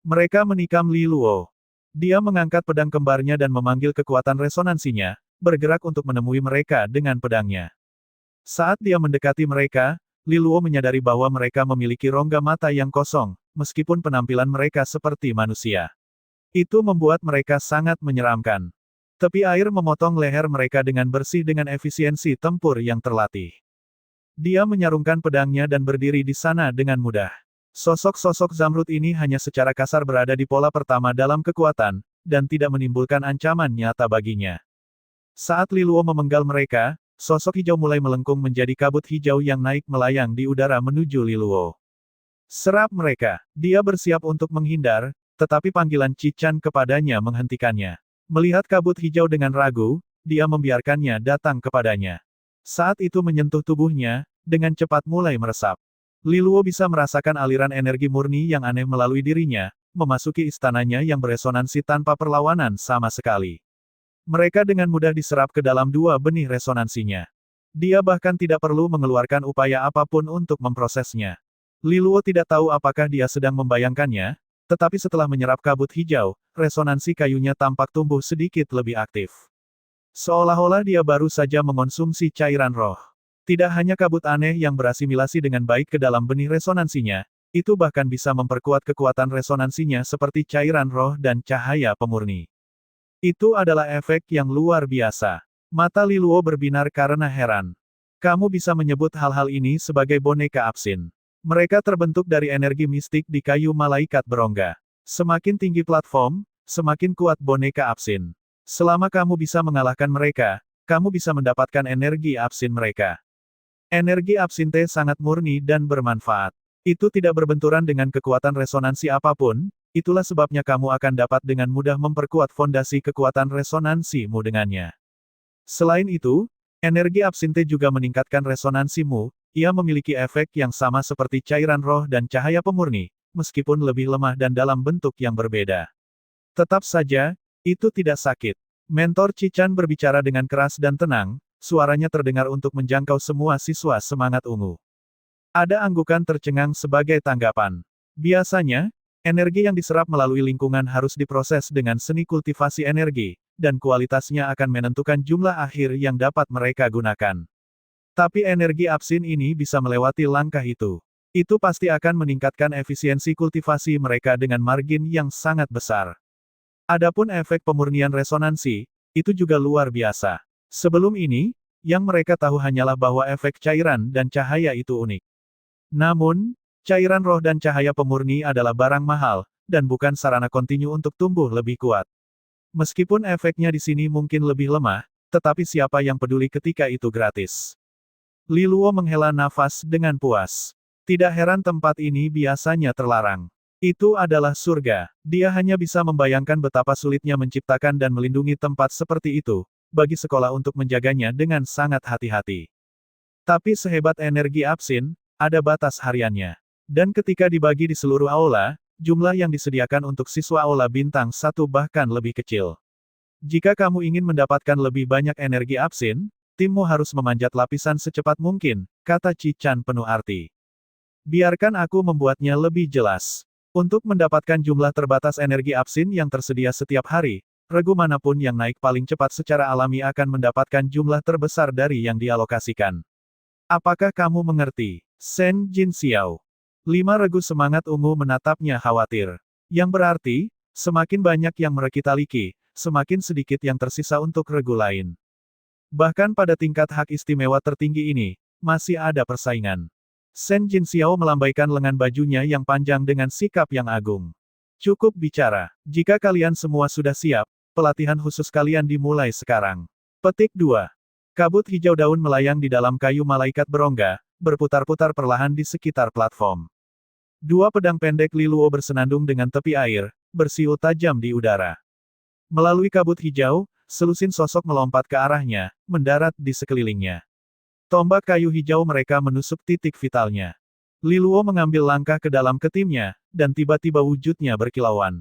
Speaker 1: Mereka menikam Li Luo. Dia mengangkat pedang kembarnya dan memanggil kekuatan resonansinya, bergerak untuk menemui mereka dengan pedangnya. Saat dia mendekati mereka, Li Luo menyadari bahwa mereka memiliki rongga mata yang kosong, meskipun penampilan mereka seperti manusia. Itu membuat mereka sangat menyeramkan. Tepi air memotong leher mereka dengan bersih dengan efisiensi tempur yang terlatih. Dia menyarungkan pedangnya dan berdiri di sana dengan mudah. Sosok-sosok zamrud ini hanya secara kasar berada di pola pertama dalam kekuatan, dan tidak menimbulkan ancaman nyata baginya. Saat Li Luo memenggal mereka, sosok hijau mulai melengkung menjadi kabut hijau yang naik melayang di udara menuju Li Luo. Serap mereka. Dia bersiap untuk menghindar, tetapi panggilan Qi-Chan kepadanya menghentikannya. Melihat kabut hijau dengan ragu, dia membiarkannya datang kepadanya. Saat itu menyentuh tubuhnya, dengan cepat mulai meresap. Li Luo bisa merasakan aliran energi murni yang aneh melalui dirinya, memasuki istananya yang beresonansi tanpa perlawanan sama sekali. Mereka dengan mudah diserap ke dalam dua benih resonansinya. Dia bahkan tidak perlu mengeluarkan upaya apapun untuk memprosesnya. Li Luo tidak tahu apakah dia sedang membayangkannya, tetapi setelah menyerap kabut hijau, resonansi kayunya tampak tumbuh sedikit lebih aktif. Seolah-olah dia baru saja mengonsumsi cairan roh. Tidak hanya kabut aneh yang berasimilasi dengan baik ke dalam benih resonansinya, itu bahkan bisa memperkuat kekuatan resonansinya seperti cairan roh dan cahaya pemurni. Itu adalah efek yang luar biasa. Mata Li Luo berbinar karena heran. Kamu bisa menyebut hal-hal ini sebagai boneka absin. Mereka terbentuk dari energi mistik di kayu malaikat berongga. Semakin tinggi platform, semakin kuat boneka absin. Selama kamu bisa mengalahkan mereka, kamu bisa mendapatkan energi absin mereka. Energi absinte sangat murni dan bermanfaat. Itu tidak berbenturan dengan kekuatan resonansi apapun, itulah sebabnya kamu akan dapat dengan mudah memperkuat fondasi kekuatan resonansimu dengannya. Selain itu, energi absinte juga meningkatkan resonansimu, ia memiliki efek yang sama seperti cairan roh dan cahaya pemurni, meskipun lebih lemah dan dalam bentuk yang berbeda. Tetap saja, itu tidak sakit. Mentor Qi-Chan berbicara dengan keras dan tenang, suaranya terdengar untuk menjangkau semua siswa semangat ungu. Ada anggukan tercengang sebagai tanggapan. Biasanya, energi yang diserap melalui lingkungan harus diproses dengan seni kultivasi energi, dan kualitasnya akan menentukan jumlah akhir yang dapat mereka gunakan. Tapi energi absin ini bisa melewati langkah itu. Itu pasti akan meningkatkan efisiensi kultivasi mereka dengan margin yang sangat besar. Adapun efek pemurnian resonansi, itu juga luar biasa. Sebelum ini, yang mereka tahu hanyalah bahwa efek cairan dan cahaya itu unik. Namun, cairan roh dan cahaya pemurni adalah barang mahal, dan bukan sarana kontinu untuk tumbuh lebih kuat. Meskipun efeknya di sini mungkin lebih lemah, tetapi siapa yang peduli ketika itu gratis. Li Luo menghela nafas dengan puas. Tidak heran tempat ini biasanya terlarang. Itu adalah surga. Dia hanya bisa membayangkan betapa sulitnya menciptakan dan melindungi tempat seperti itu, bagi sekolah untuk menjaganya dengan sangat hati-hati. Tapi sehebat energi absin, ada batas hariannya. Dan ketika dibagi di seluruh aula, jumlah yang disediakan untuk siswa aula bintang 1 bahkan lebih kecil. Jika kamu ingin mendapatkan lebih banyak energi absin, timmu harus memanjat lapisan secepat mungkin, kata Qi-Chan penuh arti. Biarkan aku membuatnya lebih jelas. Untuk mendapatkan jumlah terbatas energi absin yang tersedia setiap hari, Regu manapun yang naik paling cepat secara alami akan mendapatkan jumlah terbesar dari yang dialokasikan. Apakah kamu mengerti? Shen Jinxiao. 5 regu semangat ungu menatapnya khawatir. Yang berarti, semakin banyak yang merekitaliki, semakin sedikit yang tersisa untuk regu lain. Bahkan pada tingkat hak istimewa tertinggi ini, masih ada persaingan. Shen Jinxiao melambaikan lengan bajunya yang panjang dengan sikap yang agung. Cukup bicara. Jika kalian semua sudah siap, pelatihan khusus kalian dimulai sekarang. Petik 2. Kabut hijau daun melayang di dalam kayu malaikat berongga, berputar-putar perlahan di sekitar platform. 2 pedang pendek Li Luo bersenandung dengan tepi air, bersiul tajam di udara. Melalui kabut hijau, selusin sosok melompat ke arahnya, mendarat di sekelilingnya. Tombak kayu hijau mereka menusuk titik vitalnya. Li Luo mengambil langkah ke dalam ketimnya, dan tiba-tiba wujudnya berkilauan.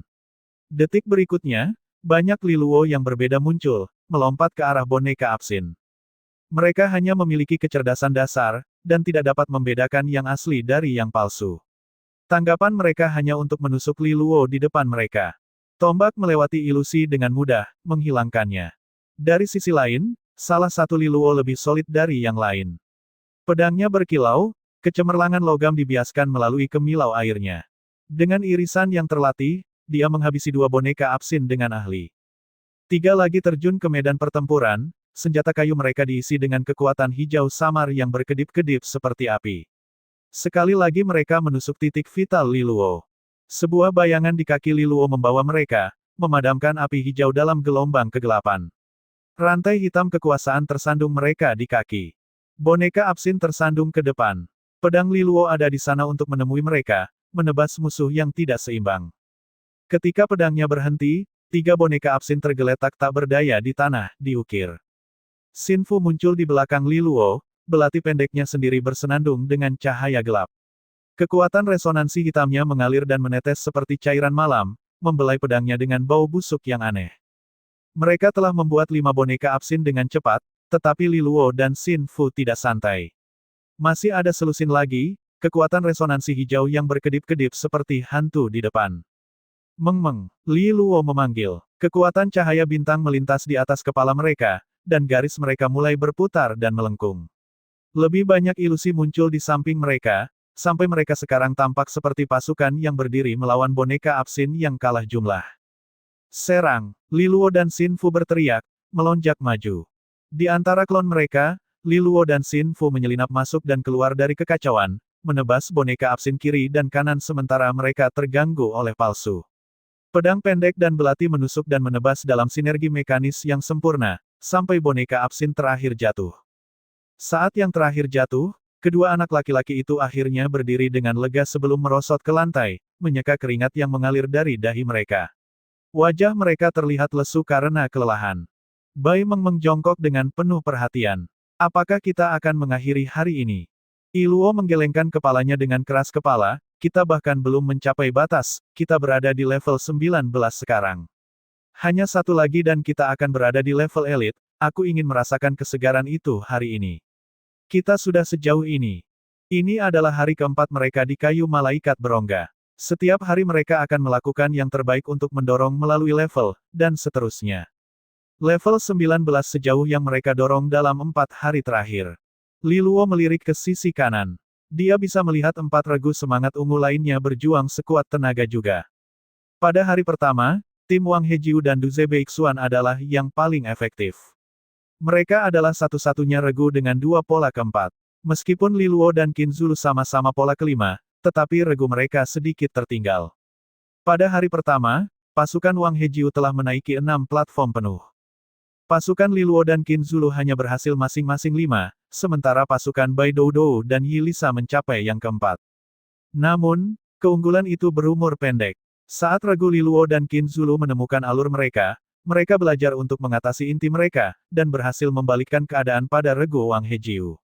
Speaker 1: Detik berikutnya, banyak Li Luo yang berbeda muncul, melompat ke arah boneka Absin. Mereka hanya memiliki kecerdasan dasar, dan tidak dapat membedakan yang asli dari yang palsu. Tanggapan mereka hanya untuk menusuk Li Luo di depan mereka. Tombak melewati ilusi dengan mudah, menghilangkannya. Dari sisi lain, salah satu Li Luo lebih solid dari yang lain. Pedangnya berkilau, kecemerlangan logam dibiaskan melalui kemilau airnya. Dengan irisan yang terlatih, dia menghabisi 2 boneka Absin dengan ahli. 3 lagi terjun ke medan pertempuran, senjata kayu mereka diisi dengan kekuatan hijau samar yang berkedip-kedip seperti api. Sekali lagi mereka menusuk titik vital Li Luo. Sebuah bayangan di kaki Li Luo membawa mereka, memadamkan api hijau dalam gelombang kegelapan. Rantai hitam kekuasaan tersandung mereka di kaki. Boneka Absin tersandung ke depan. Pedang Li Luo ada di sana untuk menemui mereka, menebas musuh yang tidak seimbang. Ketika pedangnya berhenti, 3 boneka Absin tergeletak tak berdaya di tanah, diukir. Xin Fu muncul di belakang Li Luo, belati pendeknya sendiri bersenandung dengan cahaya gelap. Kekuatan resonansi hitamnya mengalir dan menetes seperti cairan malam, membelai pedangnya dengan bau busuk yang aneh. Mereka telah membuat 5 boneka Absin dengan cepat, tetapi Li Luo dan Xin Fu tidak santai. Masih ada selusin lagi, kekuatan resonansi hijau yang berkedip-kedip seperti hantu di depan. Meng-meng, Li Luo memanggil. Kekuatan cahaya bintang melintas di atas kepala mereka, dan garis mereka mulai berputar dan melengkung. Lebih banyak ilusi muncul di samping mereka, sampai mereka sekarang tampak seperti pasukan yang berdiri melawan boneka Absin yang kalah jumlah. Serang! Li Luo dan Xin Fu berteriak, melonjak maju. Di antara klon mereka, Li Luo dan Xin Fu menyelinap masuk dan keluar dari kekacauan, menebas boneka Absin kiri dan kanan sementara mereka terganggu oleh palsu. Pedang pendek dan belati menusuk dan menebas dalam sinergi mekanis yang sempurna, sampai boneka Absin terakhir jatuh. Saat yang terakhir jatuh, kedua anak laki-laki itu akhirnya berdiri dengan lega sebelum merosot ke lantai, menyeka keringat yang mengalir dari dahi mereka. Wajah mereka terlihat lesu karena kelelahan. Bai Meng jongkok dengan penuh perhatian. Apakah kita akan mengakhiri hari ini? Li Luo menggelengkan kepalanya dengan keras kepala, kita bahkan belum mencapai batas, kita berada di level 19 sekarang. Hanya satu lagi dan kita akan berada di level elit, aku ingin merasakan kesegaran itu hari ini. Kita sudah sejauh ini. Ini adalah hari keempat mereka di kayu malaikat berongga. Setiap hari mereka akan melakukan yang terbaik untuk mendorong melalui level, dan seterusnya. Level 19 sejauh yang mereka dorong dalam 4 hari terakhir. Li Luo melirik ke sisi kanan. Dia bisa melihat 4 regu semangat ungu lainnya berjuang sekuat tenaga juga. Pada hari pertama, tim Wang Hejiu dan Du Zebeixuan adalah yang paling efektif. Mereka adalah satu-satunya regu dengan 2 pola keempat. Meskipun Li Luo dan Qin Zulu sama-sama pola kelima, tetapi regu mereka sedikit tertinggal. Pada hari pertama, pasukan Wang Hejiu telah menaiki 6 platform penuh. Pasukan Li Luo dan Qin Zulu hanya berhasil masing-masing 5, sementara pasukan Bai Doudou dan Yi Lisa mencapai yang keempat. Namun, keunggulan itu berumur pendek. Saat regu Li Luo dan Qin Zulu menemukan alur mereka, mereka belajar untuk mengatasi inti mereka, dan berhasil membalikkan keadaan pada regu Wang Hejiu.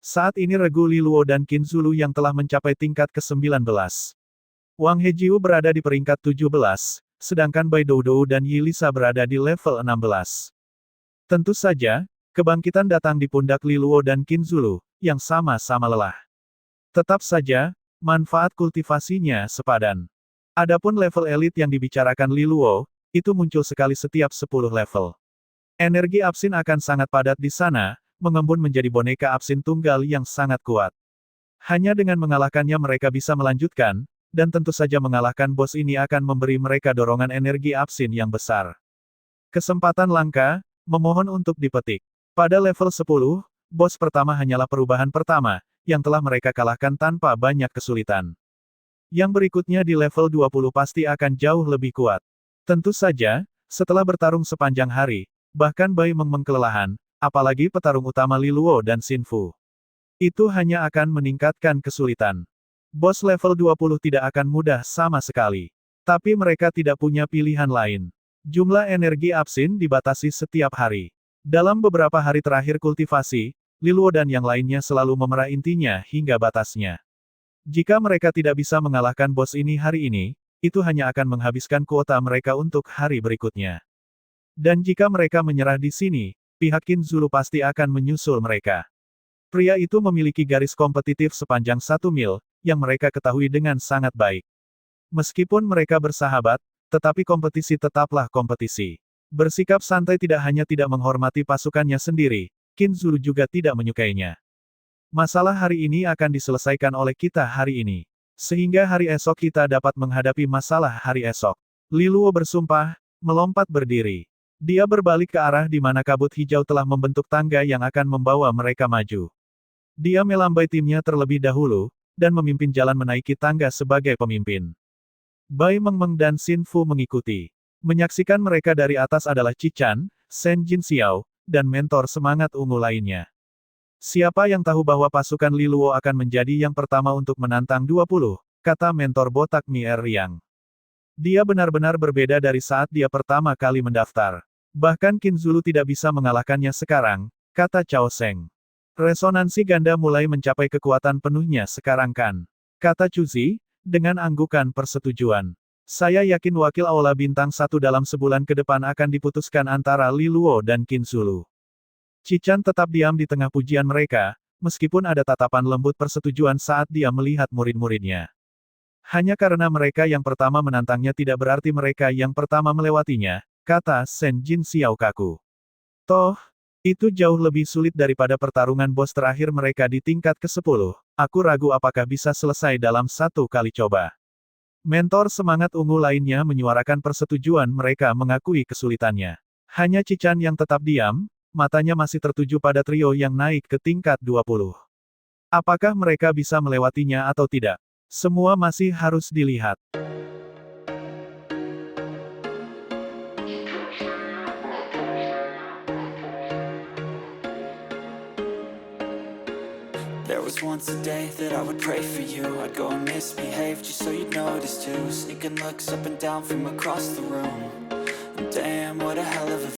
Speaker 1: Saat ini regu Li Luo dan Qin Zulu yang telah mencapai tingkat ke-19. Wang Hejiu berada di peringkat 17, sedangkan Bai Doudou dan Yi Lisa berada di level 16. Tentu saja, kebangkitan datang di pundak Li Luo dan Qin Zulu, yang sama-sama lelah. Tetap saja, manfaat kultivasinya sepadan. Adapun level elit yang dibicarakan Li Luo, Itu muncul sekali setiap 10 level. Energi Absin akan sangat padat di sana, mengembun menjadi boneka Absin tunggal yang sangat kuat. Hanya dengan mengalahkannya mereka bisa melanjutkan, dan tentu saja mengalahkan bos ini akan memberi mereka dorongan energi Absin yang besar. Kesempatan langka, memohon untuk dipetik. Pada level 10, bos pertama hanyalah perubahan pertama, yang telah mereka kalahkan tanpa banyak kesulitan. Yang berikutnya di level 20 pasti akan jauh lebih kuat. Tentu saja, setelah bertarung sepanjang hari, bahkan Bai Meng kelelahan, apalagi petarung utama Li Luo dan Xin Fu. Itu hanya akan meningkatkan kesulitan. Bos level 20 tidak akan mudah sama sekali. Tapi mereka tidak punya pilihan lain. Jumlah energi Absin dibatasi setiap hari. Dalam beberapa hari terakhir kultivasi, Li Luo dan yang lainnya selalu memerah intinya hingga batasnya. Jika mereka tidak bisa mengalahkan bos ini hari ini, itu hanya akan menghabiskan kuota mereka untuk hari berikutnya. Dan jika mereka menyerah di sini, pihak Qin Zulu pasti akan menyusul mereka. Pria itu memiliki garis kompetitif sepanjang 1 mil, yang mereka ketahui dengan sangat baik. Meskipun mereka bersahabat, tetapi kompetisi tetaplah kompetisi. Bersikap santai tidak hanya tidak menghormati pasukannya sendiri, Qin Zulu juga tidak menyukainya. Masalah hari ini akan diselesaikan oleh kita hari ini. Sehingga hari esok kita dapat menghadapi masalah hari esok. Li Luo bersumpah, melompat berdiri. Dia berbalik ke arah di mana kabut hijau telah membentuk tangga yang akan membawa mereka maju. Dia melambai timnya terlebih dahulu, dan memimpin jalan menaiki tangga sebagai pemimpin. Bai Meng dan Xin Fu mengikuti. Menyaksikan mereka dari atas adalah Qichan, Shen Jin Xiao, dan mentor semangat ungu lainnya. Siapa yang tahu bahwa pasukan Li Luo akan menjadi yang pertama untuk menantang 20, kata mentor botak Mier Riang. Dia benar-benar berbeda dari saat dia pertama kali mendaftar. Bahkan Qin Zulu tidak bisa mengalahkannya sekarang, kata Cao Seng. Resonansi ganda mulai mencapai kekuatan penuhnya sekarang kan? Kata Cuzi, dengan anggukan persetujuan. Saya yakin wakil Aula Bintang 1 dalam sebulan ke depan akan diputuskan antara Li Luo dan Qin Zulu. Qichan tetap diam di tengah pujian mereka, meskipun ada tatapan lembut persetujuan saat dia melihat murid-muridnya. Hanya karena mereka yang pertama menantangnya tidak berarti mereka yang pertama melewatinya, kata Shen Jin Xiao kaku. Toh, itu jauh lebih sulit daripada pertarungan bos terakhir mereka di tingkat ke-10, aku ragu apakah bisa selesai dalam satu kali coba. Mentor semangat ungu lainnya menyuarakan persetujuan mereka mengakui kesulitannya. Hanya Qichan yang tetap diam, matanya masih tertuju pada trio yang naik ke tingkat 20. Apakah mereka bisa melewatinya atau tidak? Semua masih harus dilihat.
Speaker 2: There was once a day that I would pray for you. I'd go and misbehave just so you'd notice too. Sneaking looks up and down from across the room. And damn, what a hell of a